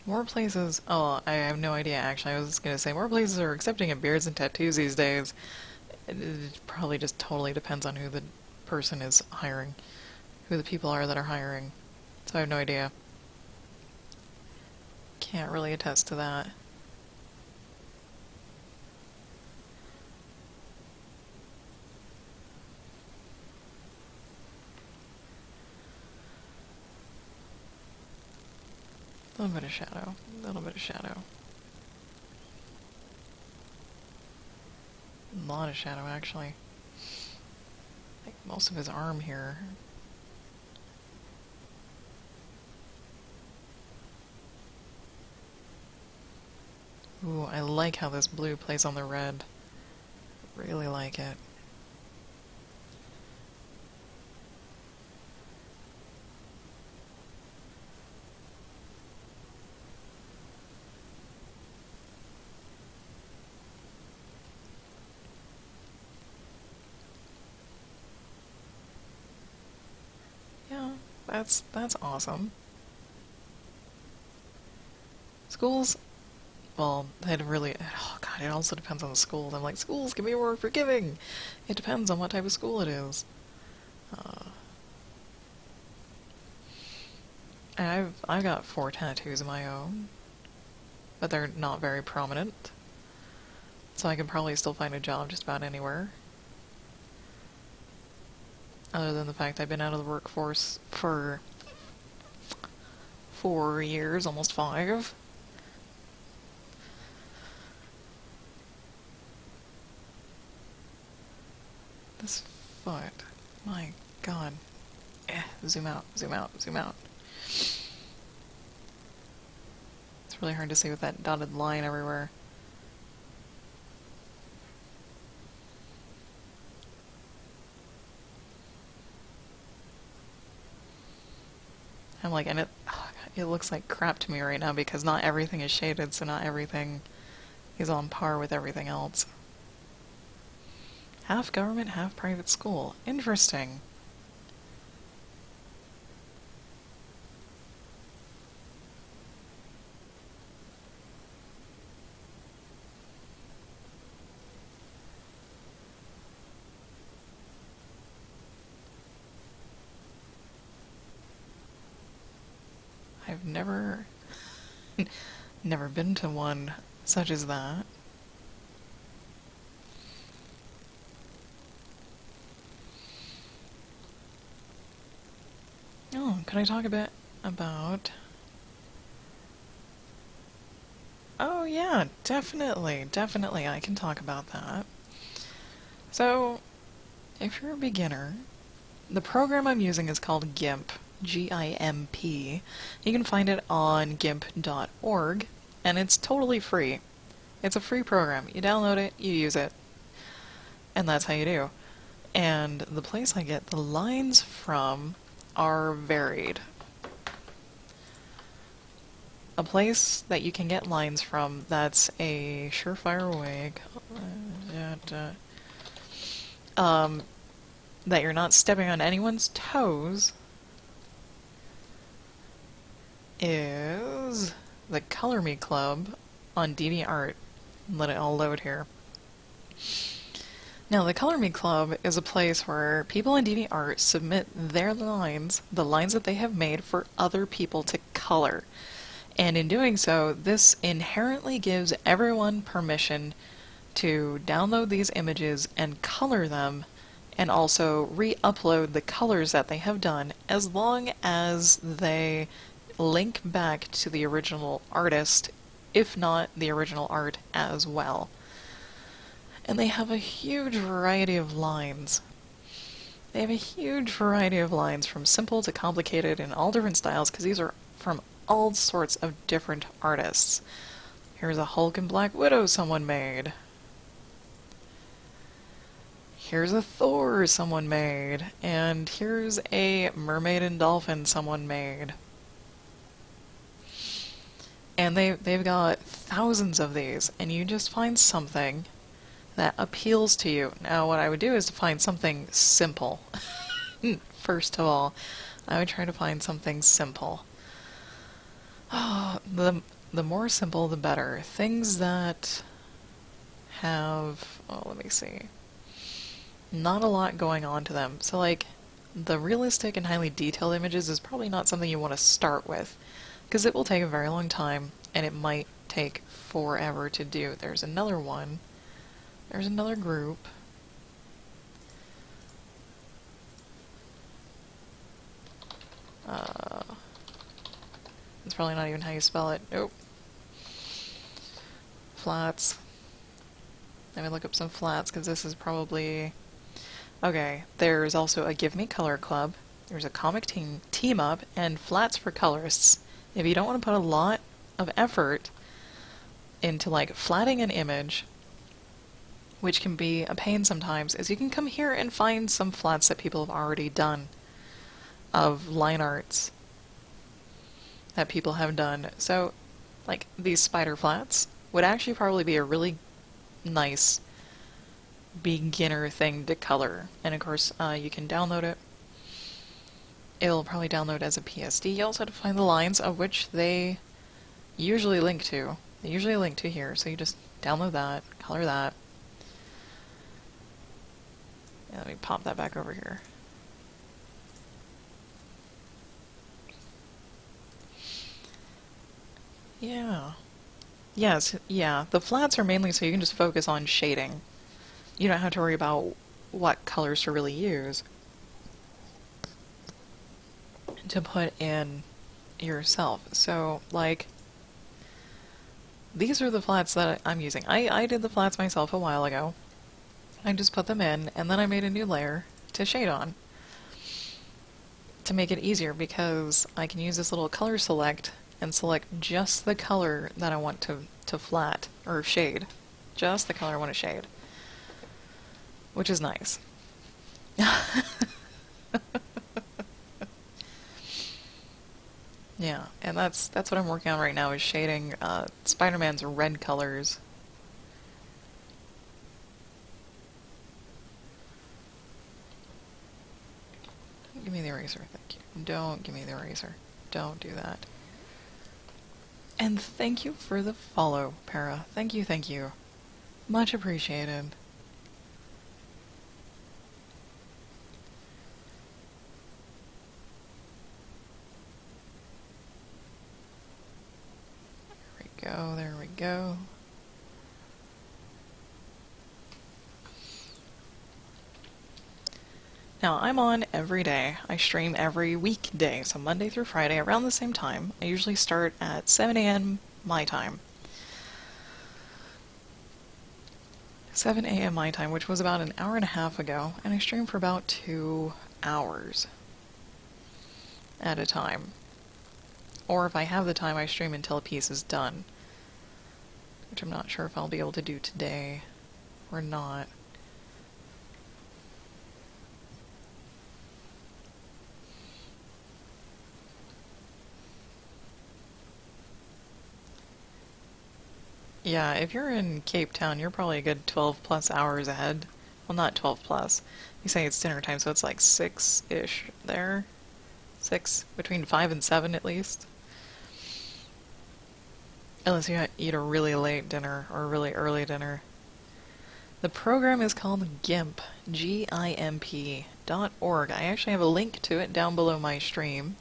More places. Oh, I have no idea actually. I was gonna say more places are accepting of beards and tattoos these days. It probably just totally depends on who the person is hiring, who the people are that are hiring. So I have no idea. Can't really attest to that. A little bit of shadow. A little bit of shadow. A lot of shadow, actually. Like most of his arm here. Ooh, I like how this blue plays on the red. Really like it. Yeah, that's awesome. Schools, well, it really, oh god, it also depends on the school. I'm like, schools can be more forgiving. It depends on what type of school it is. Uh, I've got 4 tattoos of my own, but they're not very prominent, so I can probably still find a job just about anywhere. Other than the fact I've been out of the workforce for 4 years, almost 5. This foot, my god. Zoom out, zoom out, zoom out. It's really hard to see with that dotted line everywhere. I'm like, and it looks like crap to me right now because not everything is shaded, so not everything is on par with everything else. Half government, half private school. Interesting. I've never never been to one such as that. Oh, can I talk a bit about... Oh yeah, definitely, definitely I can talk about that. So, if you're a beginner, the program I'm using is called GIMP, G-I-M-P. You can find it on gimp.org, and it's totally free. It's a free program. You download it, you use it, and that's how you do. And the place I get the lines from are varied. A place that you can get lines from that's a surefire way that you're not stepping on anyone's toes is the Color Me Club on DeviantArt. Let it all load here. Now, the Color Me Club is a place where people in DeviantArt submit their lines, the lines that they have made, for other people to color. And in doing so, this inherently gives everyone permission to download these images and color them, and also re-upload the colors that they have done, as long as they link back to the original artist, if not the original art as well. And they have a huge variety of lines. They have a huge variety of lines, from simple to complicated, in all different styles, because these are from all sorts of different artists. Here's a Hulk and Black Widow someone made. Here's a Thor someone made. And here's a Mermaid and Dolphin someone made. And they've got thousands of these, and you just find something that appeals to you. Now, what I would do is to find something simple. First of all, I would try to find something simple. Oh, the more simple, the better. Things that have, oh, let me see, not a lot going on to them. So, like, the realistic and highly detailed images is probably not something you want to start with, because it will take a very long time, and it might take forever to do. There's another one. There's another group. It's probably not even how you spell it. Nope. Flats. Let me look up some flats, because this is probably... Okay, there's also a Give Me Color Club. There's a comic team up, and flats for colorists. If you don't want to put a lot of effort into, like, flatting an image, which can be a pain sometimes, is you can come here and find some flats that people have already done of line arts that people have done. So, like, these spider flats would actually probably be a really nice beginner thing to color. And of course, you can download it. It'll probably download as a PSD. You also have to find the lines, of which they usually link to. They usually link to here, so you just download that, color that. And let me pop that back over here. Yeah. Yes, yeah. The flats are mainly so you can just focus on shading. You don't have to worry about what colors to really use to put in yourself. So, like, these are the flats that I'm using. I did the flats myself a while ago. I just put them in, and then I made a new layer to shade on to make it easier, because I can use this little color select and select just the color that I want to flat, or shade. Just the color I want to shade. Which is nice. Yeah, and that's what I'm working on right now, is shading Spider-Man's red colors. Give me the eraser, thank you. Don't give me the eraser. Don't do that. And thank you for the follow, Para. Thank you, thank you. Much appreciated. There we go. Now, I'm on every day. I stream every weekday, so Monday through Friday around the same time. I usually start at 7 a.m. my time. 7 a.m. my time, which was about an hour and a half ago, and I stream for about 2 hours at a time. Or if I have the time, I stream until a piece is done, which I'm not sure if I'll be able to do today or not. Yeah, if you're in Cape Town, you're probably a good 12 plus hours ahead. Well, not 12 plus. You say it's dinner time, so it's like 6-ish there. 6, between 5 and 7 at least. Unless you eat a really late dinner or a really early dinner. The program is called GIMP, GIMP.org. I actually have a link to it down below my stream.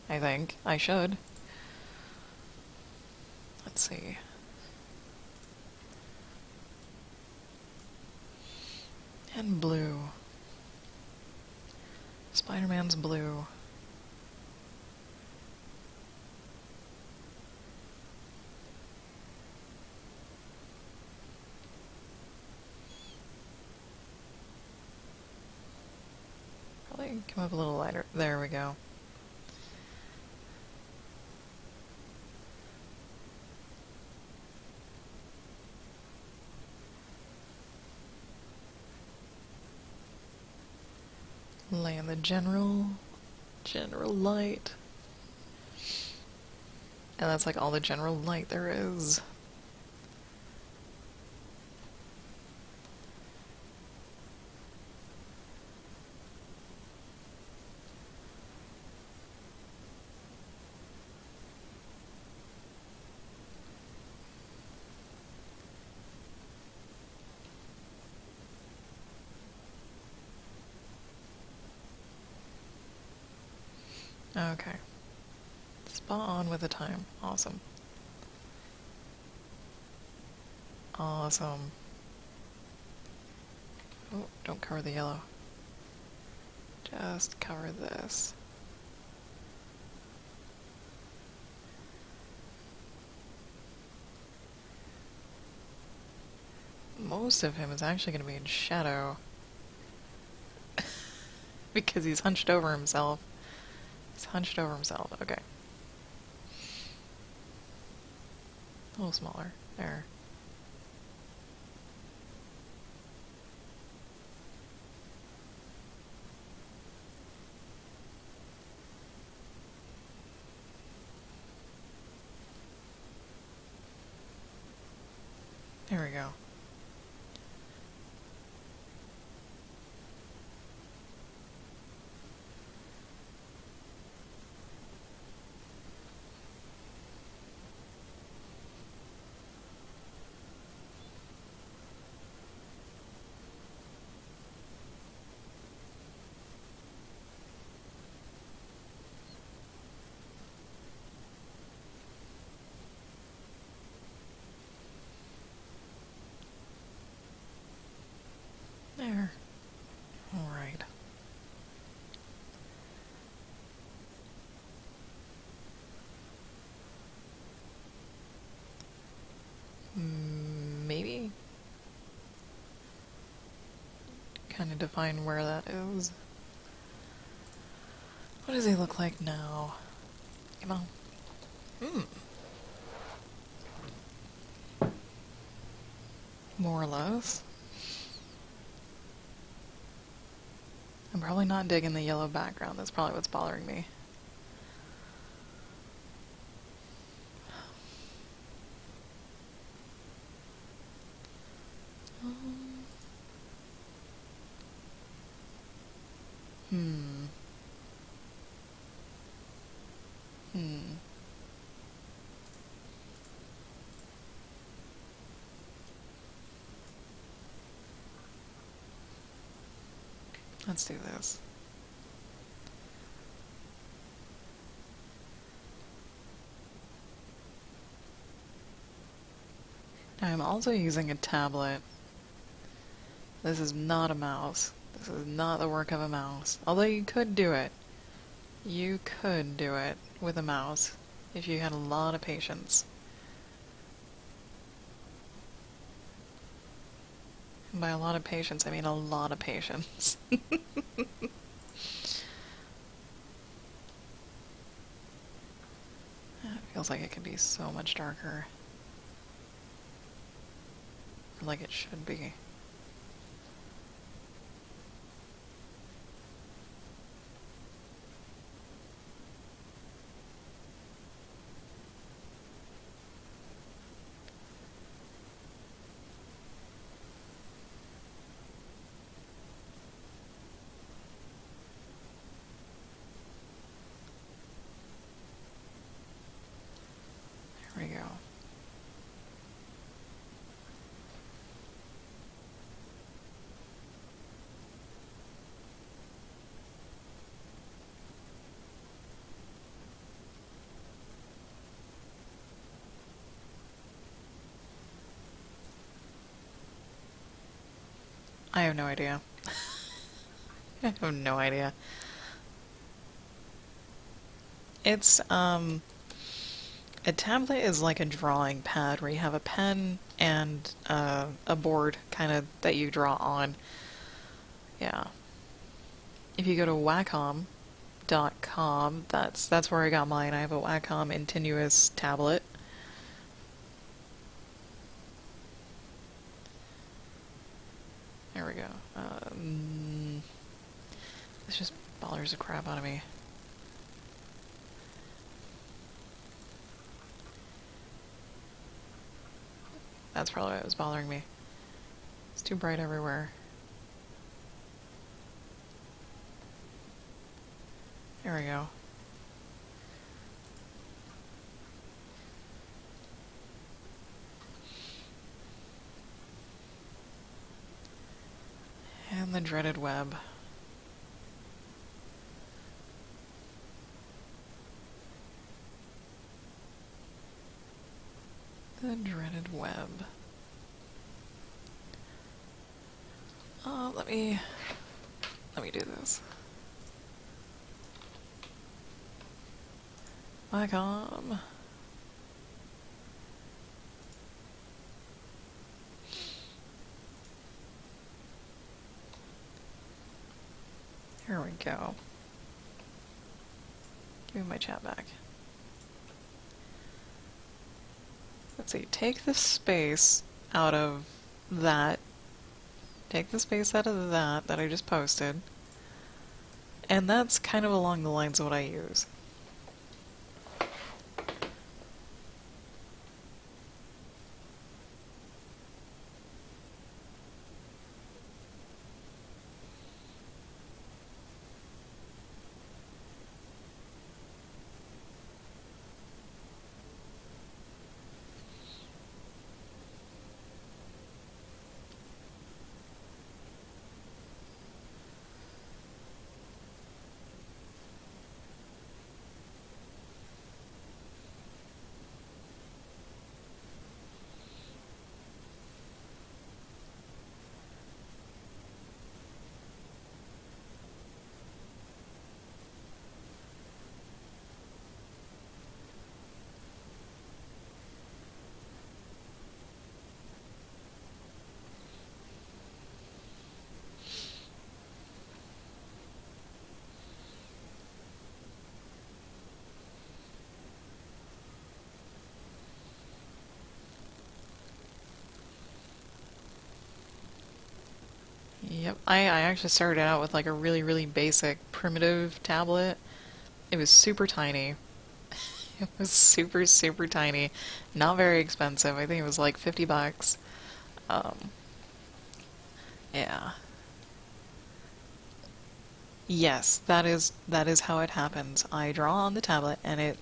I think. I should. Let's see. And blue. Spider-Man's blue. Probably come up a little lighter. There we go. Lay in the general light. And that's like all the general light there is. Okay. Spot on with the time. Awesome. Awesome. Oh, don't cover the yellow. Just cover this. Most of him is actually going to be in shadow. Because he's hunched over himself. He's hunched over himself. Okay. A little smaller. There. There we go. There. Alright. Maybe? Kind of define where that is. What does he look like now? Come on. More or less. I'm probably not digging the yellow background. That's probably what's bothering me. Hmm. Let's do this. I'm also using a tablet. This is not a mouse. This is not the work of a mouse. Although you could do it. You could do it with a mouse if you had a lot of patience. And by a lot of patience, I mean a lot of patience. It feels like it could be so much darker. Like it should be. There we go. I have no idea. I have no idea. It's, a tablet is like a drawing pad where you have a pen and a board kind of that you draw on. Yeah. If you go to Wacom.com, that's where I got mine. I have a Wacom Intuos tablet. There we go. This just bothers the crap out of me. That's probably what was bothering me. It's too bright everywhere. There we go. And the dreaded web. The dreaded web. Let me do this. Wacom. Here we go. Give me my chat back. Let's see, take the space out of that. Take the space out of that I just posted. And that's kind of along the lines of what I use. Yep, I actually started out with like a really, really basic primitive tablet. It was super tiny. It was super, super tiny. Not very expensive. I think it was like 50 bucks. Um, yeah. Yes, that is how it happens. I draw on the tablet and it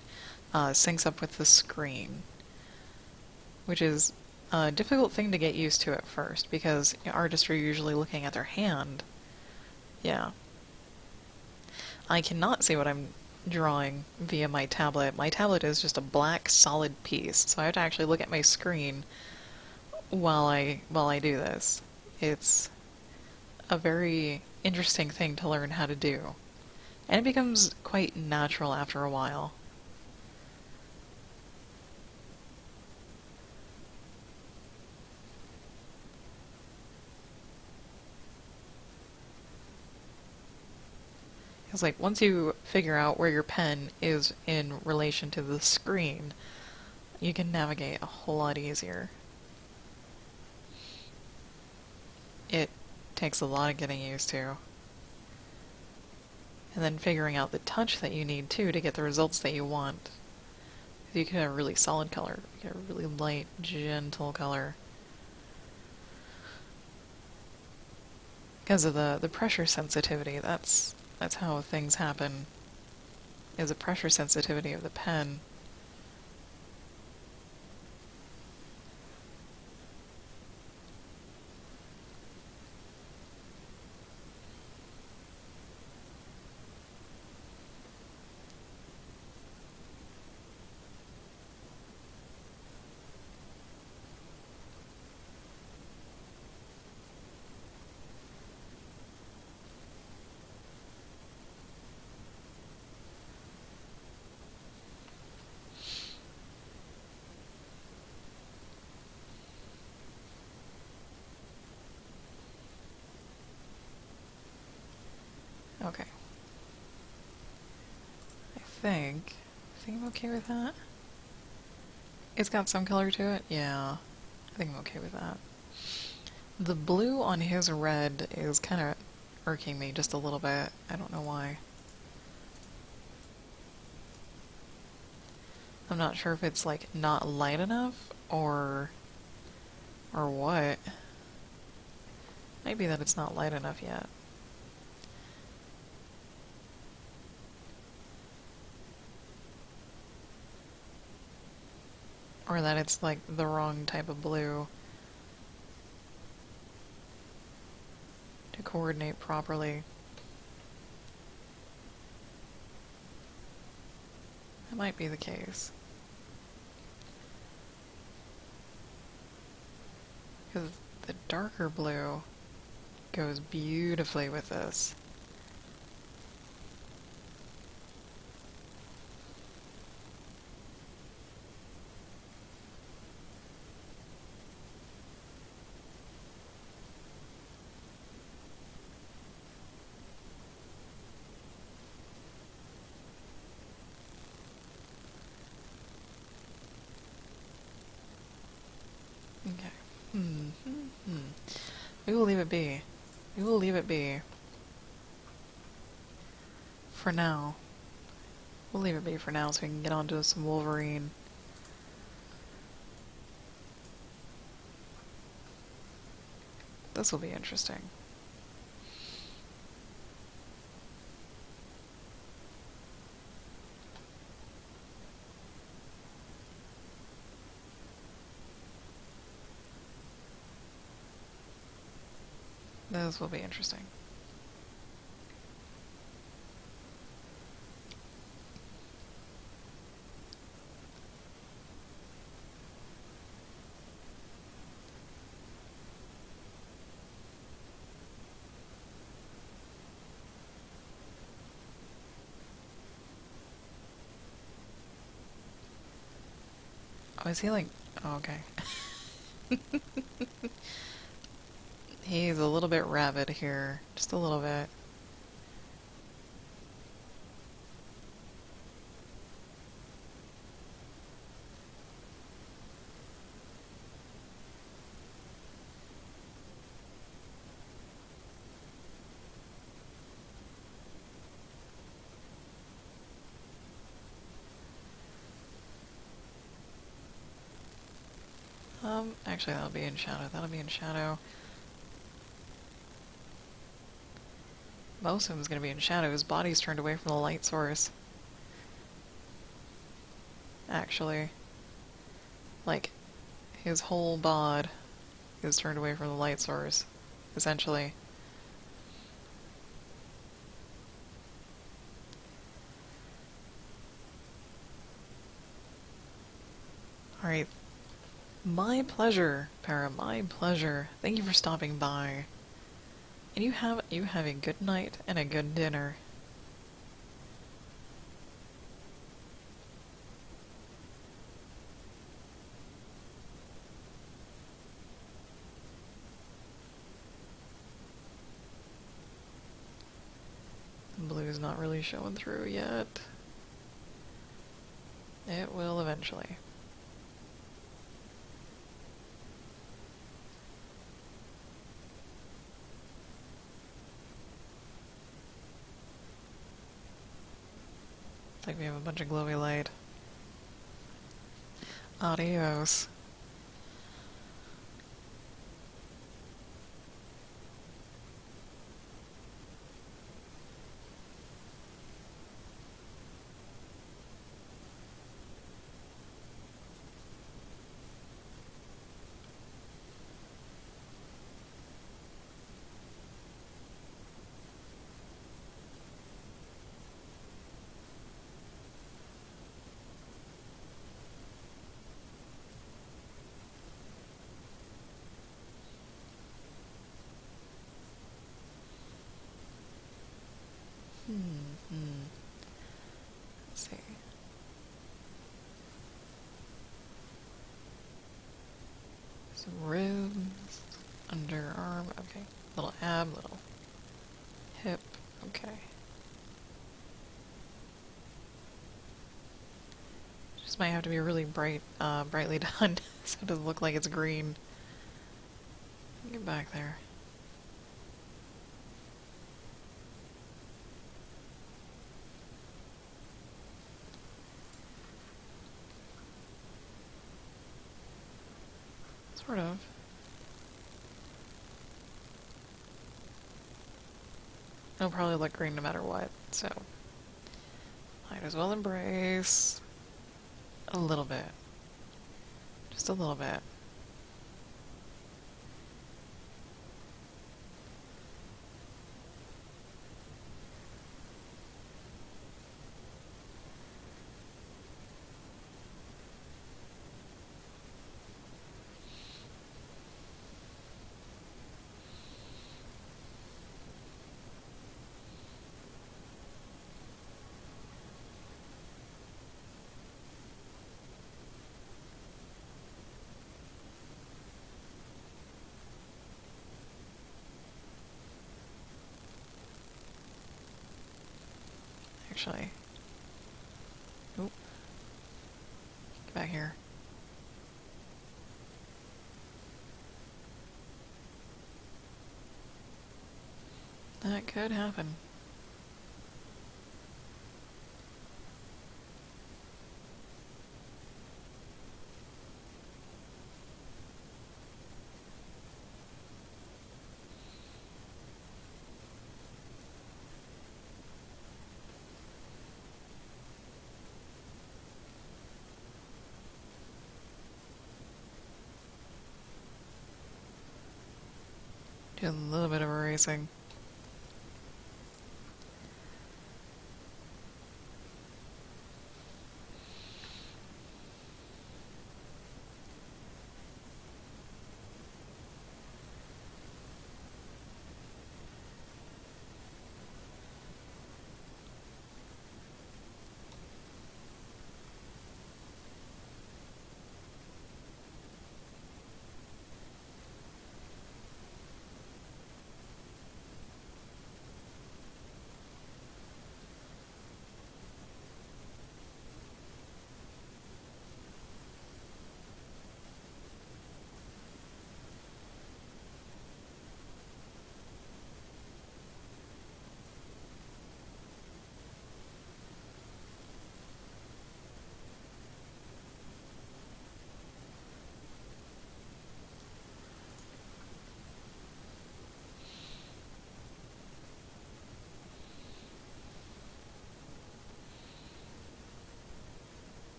syncs up with the screen, which is a difficult thing to get used to at first because artists are usually looking at their hand. Yeah. I cannot see what I'm drawing via my tablet. My tablet is just a black solid piece, so I have to actually look at my screen while I do this. It's a very interesting thing to learn how to do. And it becomes quite natural after a while. It's like once you figure out where your pen is in relation to the screen, you can navigate a whole lot easier. It takes a lot of getting used to. And then figuring out the touch that you need too to get the results that you want. You can have a really solid color, you get a really light, gentle color. Because of the pressure sensitivity, that's how things happen, is a pressure sensitivity of the pen. Okay. I think I'm okay with that. It's got some color to it, yeah. I think I'm okay with that. The blue on his red is kind of irking me just a little bit. I don't know why. I'm not sure if it's like not light enough or what. Maybe that it's not light enough yet. Or that it's like the wrong type of blue to coordinate properly. That might be the case. Because the darker blue goes beautifully with this. Okay. We will leave it be. We will leave it be. For now. We'll leave it be for now so we can get on to some Wolverine. This will be interesting. This will be interesting. Oh, is he like... Oh, okay. He's a little bit rabid here. Just a little bit. Actually, that'll be in shadow. That'll be in shadow. Most of him's gonna be in shadow. His body's turned away from the light source. Actually. Like, his whole bod is turned away from the light source, essentially. Alright. My pleasure, Para, my pleasure. Thank you for stopping by. And you have a good night and a good dinner. Blue's not really showing through yet. It will eventually. Like we have a bunch of glowy light. Adios. Let's see. Some ribs, underarm, okay. Little ab, little hip, okay. Just might have to be really brightly done so it doesn't look like it's green. Get back there. Sort of. It'll probably look green no matter what, so might as well embrace a little bit. Just a little bit. Actually. Oop. Get back here. That could happen. Do a little bit of erasing.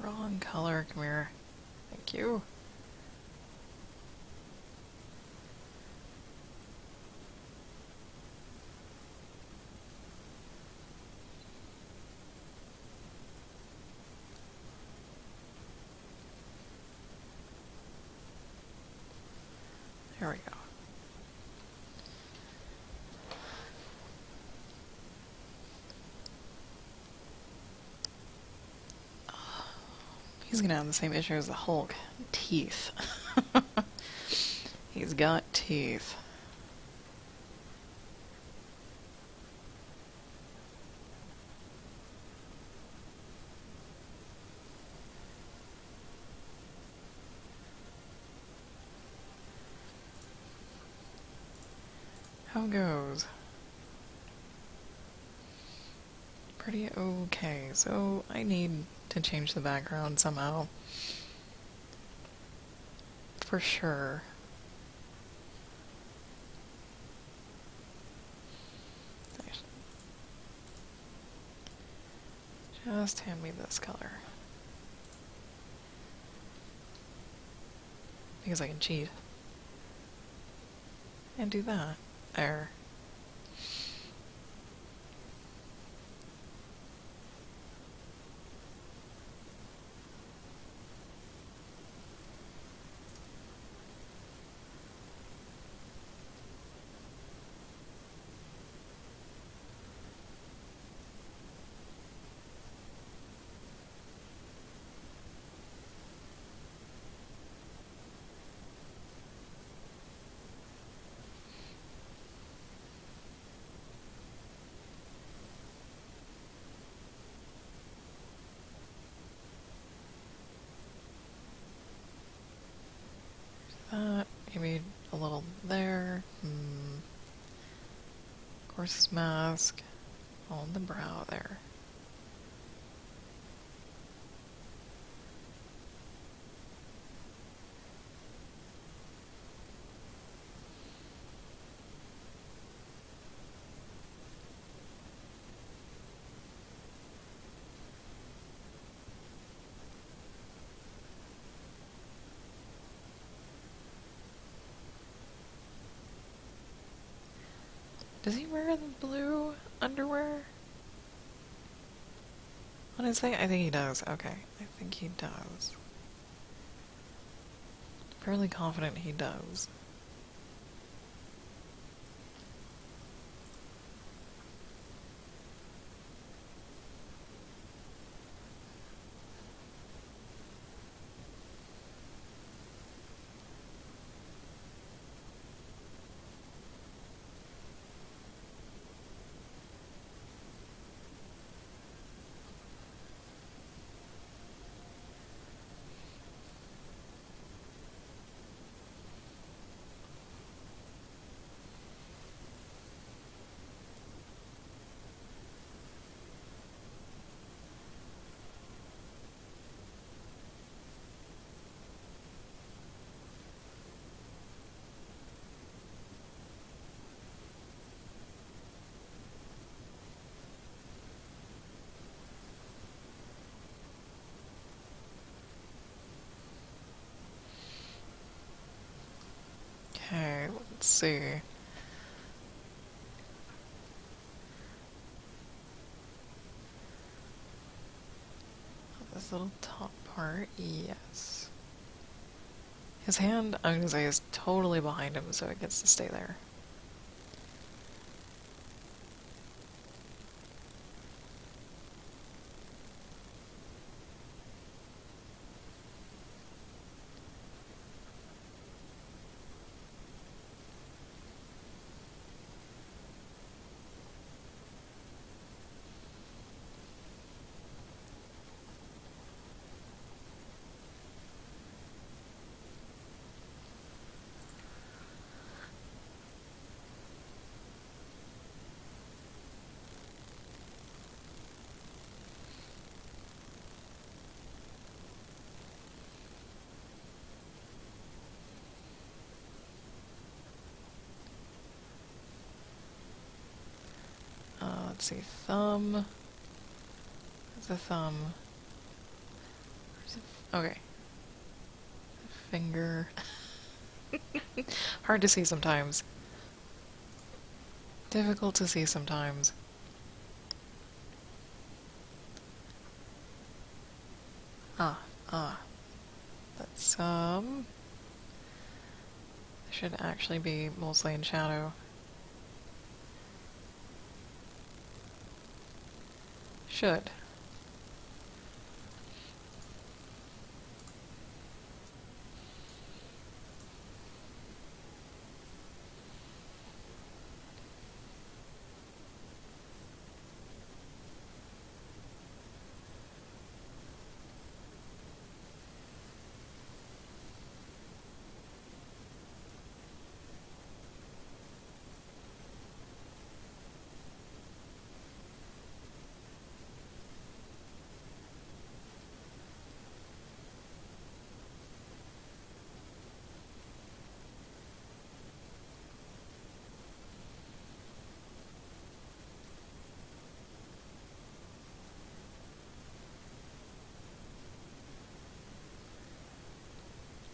Wrong color, come here. Thank you. There we go. He's gonna have the same issue as the Hulk. Teeth. He's got teeth. How goes? Pretty okay, so I need to change the background somehow. For sure. Just hand me this color. Because I can cheat. And do that. There. that. Maybe a little there. Horse's mask on the brow there. Does he wear the blue underwear on his thing? I think he does. Okay, I think he does. Fairly confident he does. Okay, let's see. This little top part, yes. His hand, I'm gonna say, is totally behind him, so it gets to stay there. Let's see, thumb. Where's the thumb? Okay. Finger. Hard to see sometimes. Difficult to see sometimes. Ah. That's, should actually be mostly in shadow. Should.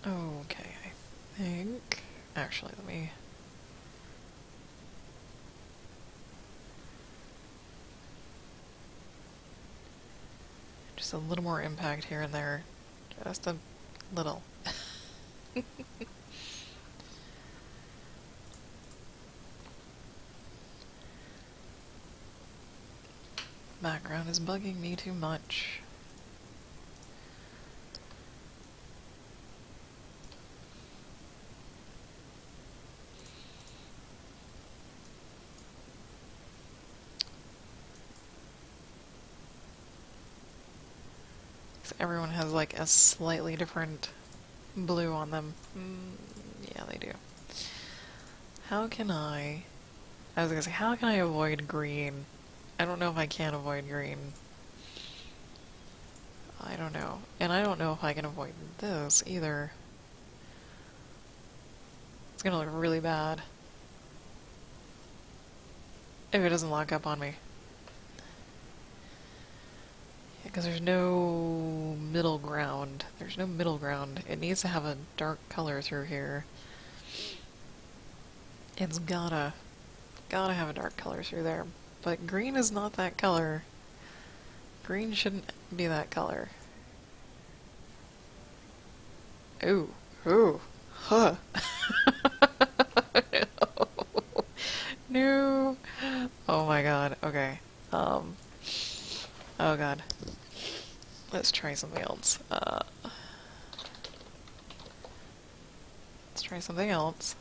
Okay, I think... Actually, let me... Just a little more impact here and there. Just a little. Background is bugging me too much. Everyone has like a slightly different blue on them. Yeah, they do. How can I was gonna say, how can I avoid green? I don't know if I can avoid green. I don't know. And I don't know if I can avoid this either. It's gonna look really bad if it doesn't lock up on me. Because there's no middle ground. There's no middle ground. It needs to have a dark color through here. It's gotta have a dark color through there. But green is not that color. Green shouldn't be that color. Ooh. Ooh. Huh. No. Oh my god. Okay. Oh god. Let's try something else. Let's try something else.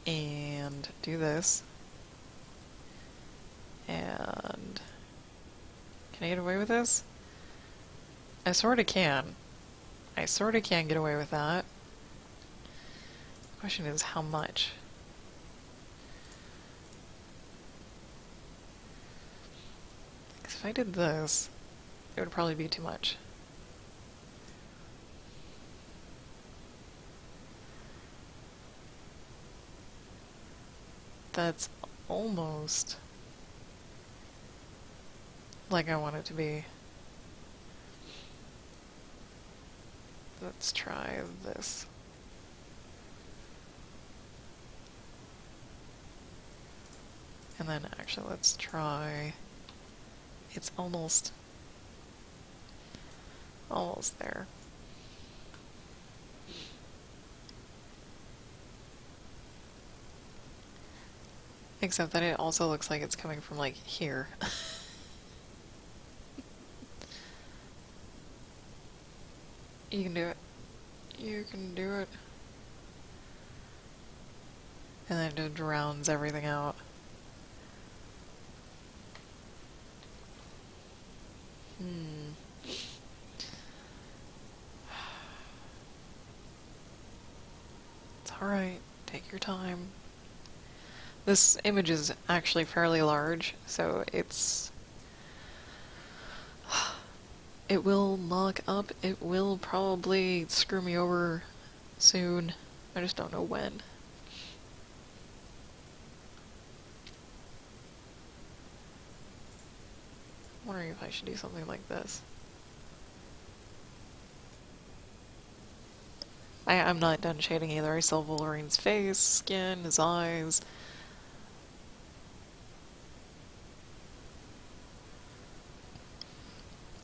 And do this. And can I get away with this? I sorta can. I sorta can get away with that. The question is how much? Because if I did this, it would probably be too much. That's almost like I want it to be. Let's try this. And then actually let's try... It's almost there. Except that it also looks like it's coming from, like, here. You can do it. You can do it. And then it just drowns everything out. It's alright. Take your time. This image is actually fairly large, so it will lock up. It will probably screw me over soon. I just don't know when. I'm wondering if I should do something like this. I'm not done shading either. I still have Wolverine's face, skin, his eyes.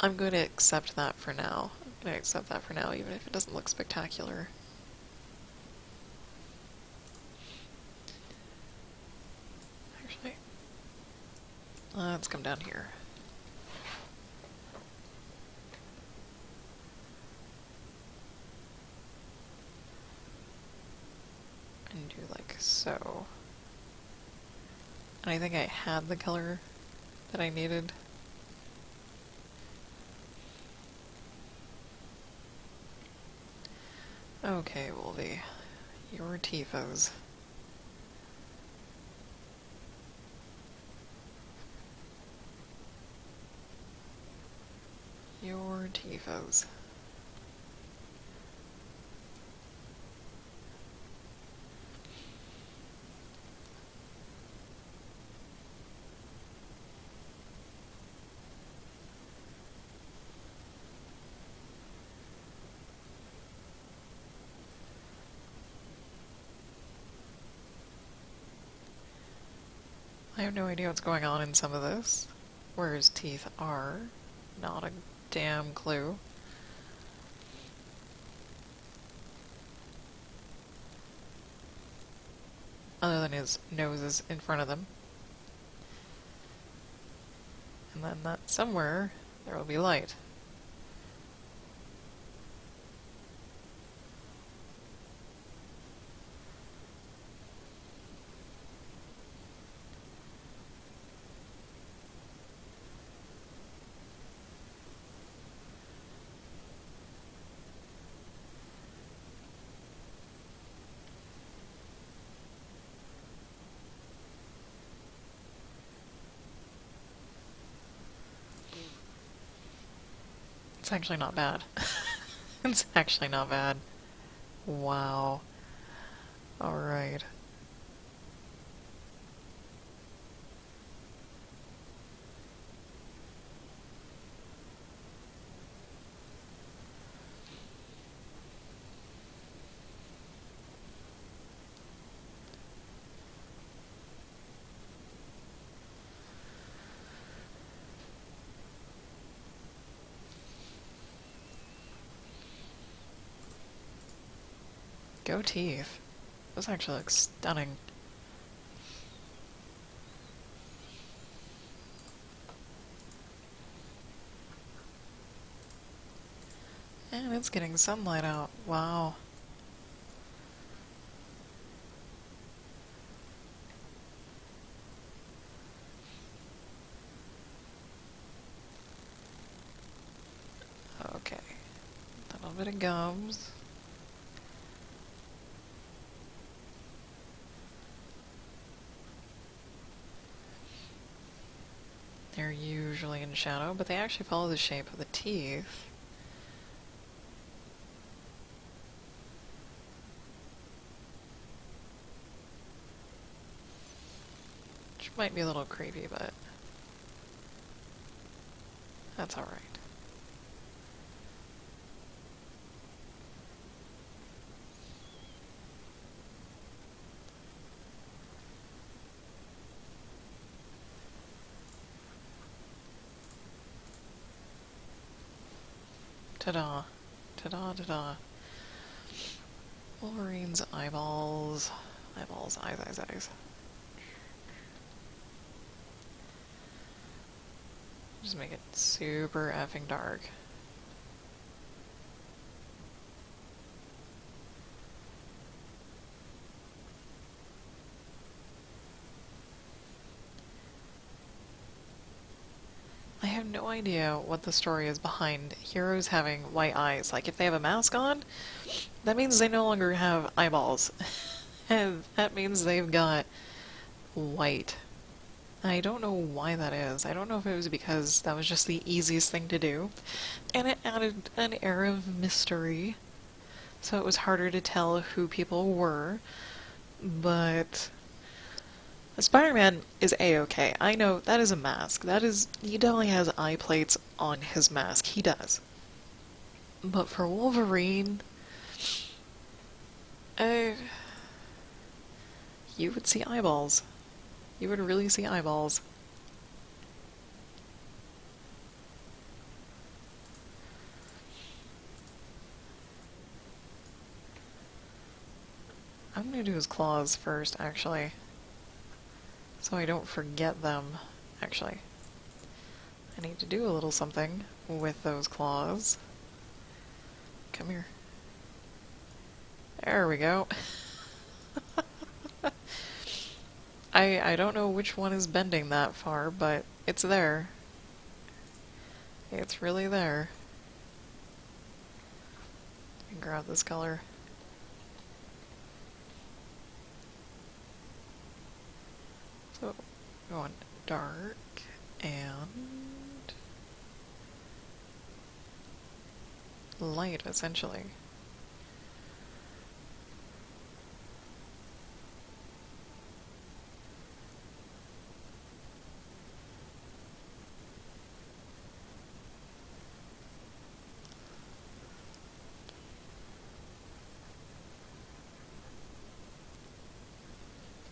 I'm going to accept that for now. I'm going to accept that for now, even if it doesn't look spectacular. Actually, let's come down here. And do like so. And I think I had the color that I needed. Okay, Wolvie. Your tifos. Your tifos. I have no idea what's going on in some of this. Where his teeth are. Not a damn clue. Other than his nose is in front of them. And then that somewhere there will be light. It's actually not bad. It's actually not bad. Wow. Alright. Go teeth. Those actually look stunning. And it's getting sunlight out. Wow. Okay. A little bit of gums. They're usually in shadow, but they actually follow the shape of the teeth. Which might be a little creepy, but that's alright. Ta-da. Ta-da, ta-da. Wolverine's eyeballs. Eyeballs, eyes, eyes, eyes. Just make it super effing dark. I have no idea what the story is behind heroes having white eyes. Like, if they have a mask on, that means they no longer have eyeballs. And that means they've got white. I don't know why that is. I don't know if it was because that was just the easiest thing to do, and it added an air of mystery, so it was harder to tell who people were, but Spider-Man is A-okay. I know that is a mask. He definitely has eye plates on his mask. He does. But for Wolverine, uh, you would see eyeballs. You would really see eyeballs. I'm gonna do his claws first, actually, so I don't forget them, actually. I need to do a little something with those claws. Come here. There we go. I don't know which one is bending that far, but it's there. It's really there. Grab this color. So, we want dark and light, essentially.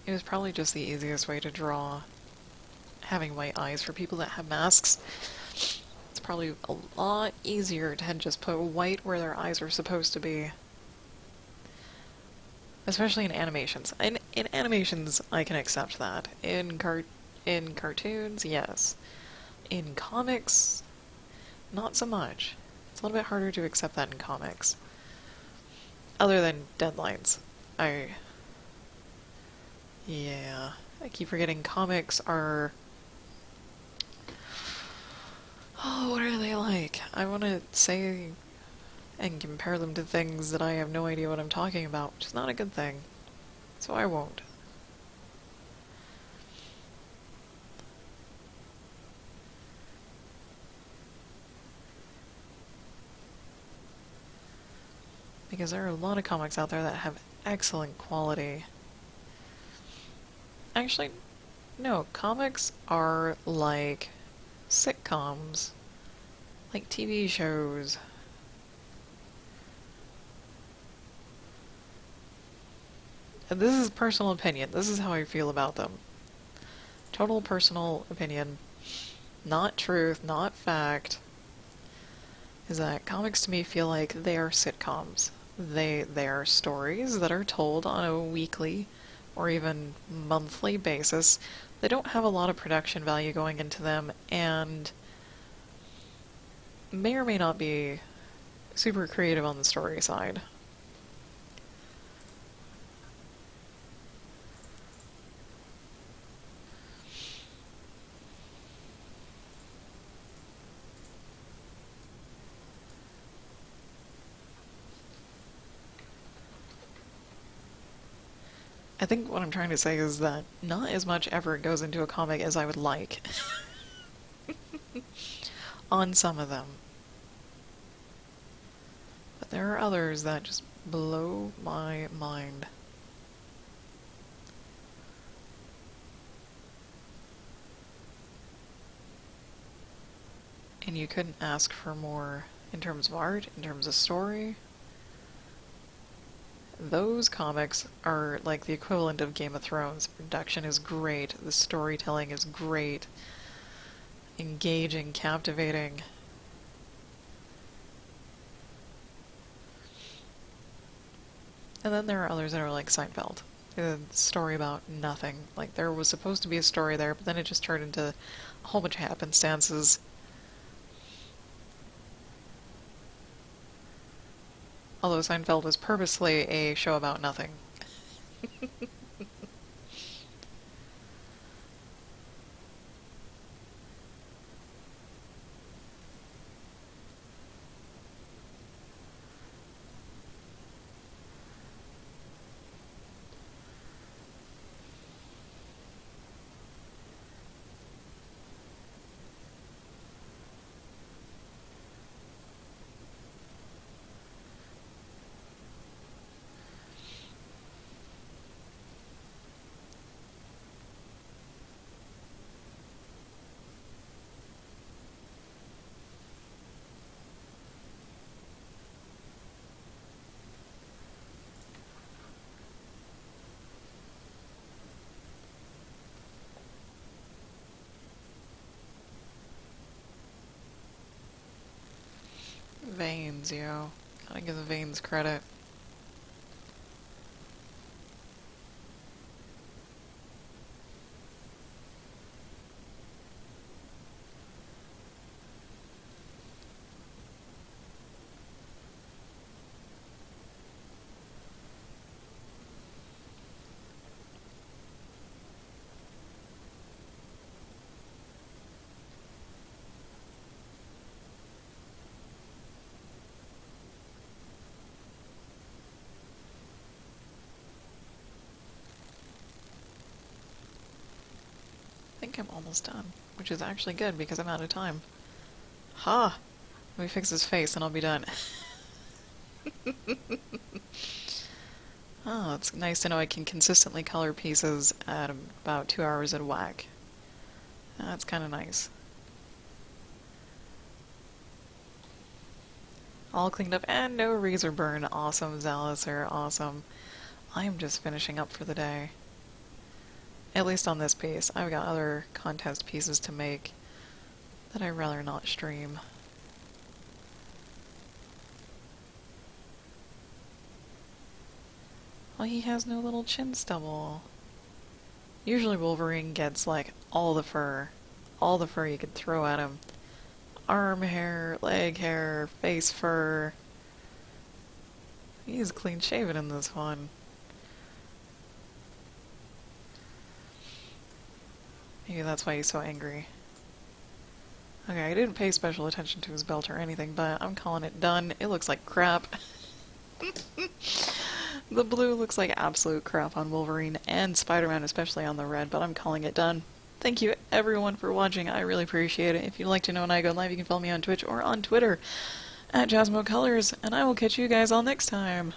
It was probably just the easiest way to draw having white eyes for people that have masks. It's probably a lot easier to just put white where their eyes are supposed to be. Especially in animations. In animations, I can accept that. In cartoons, yes. In comics, not so much. It's a little bit harder to accept that in comics. Other than deadlines. Yeah. I keep forgetting comics are... Oh, what are they like? I want to say and compare them to things that I have no idea what I'm talking about, which is not a good thing. So I won't. Because there are a lot of comics out there that have excellent quality. Actually, no, comics are like sitcoms, like TV shows. And this is personal opinion. This is how I feel about them. Total personal opinion. Not truth, not fact. Is that comics to me feel like they are sitcoms. They are stories that are told on a weekly or even monthly basis. They don't have a lot of production value going into them and may or may not be super creative on the story side. I think what I'm trying to say is that not as much effort goes into a comic as I would like on some of them. But there are others that just blow my mind. And you couldn't ask for more in terms of art, in terms of story. Those comics are like the equivalent of Game of Thrones. The production is great, the storytelling is great, engaging, captivating. And then there are others that are like Seinfeld. A story about nothing. Like, there was supposed to be a story there, but then it just turned into a whole bunch of happenstances. Although Seinfeld was purposely a show about nothing. Veins, yo. Gotta give the veins credit. I think I'm almost done, which is actually good because I'm out of time. Ha! Let me fix his face and I'll be done. Oh, it's nice to know I can consistently color pieces at about 2 hours at a whack. That's kind of nice. All cleaned up and no razor burn. Awesome, Zaliser, awesome. I'm just finishing up for the day. At least on this piece. I've got other contest pieces to make that I'd rather not stream. Well, he has no little chin stubble. Usually Wolverine gets, like, all the fur. All the fur you could throw at him. Arm hair, leg hair, face fur. He's clean shaven in this one. Maybe that's why he's so angry. Okay, I didn't pay special attention to his belt or anything, but I'm calling it done. It looks like crap. The blue looks like absolute crap on Wolverine and Spider-Man, especially on the red, but I'm calling it done. Thank you everyone for watching. I really appreciate it. If you'd like to know when I go live, you can follow me on Twitch or on Twitter. at Jasmo Colors, and I will catch you guys all next time.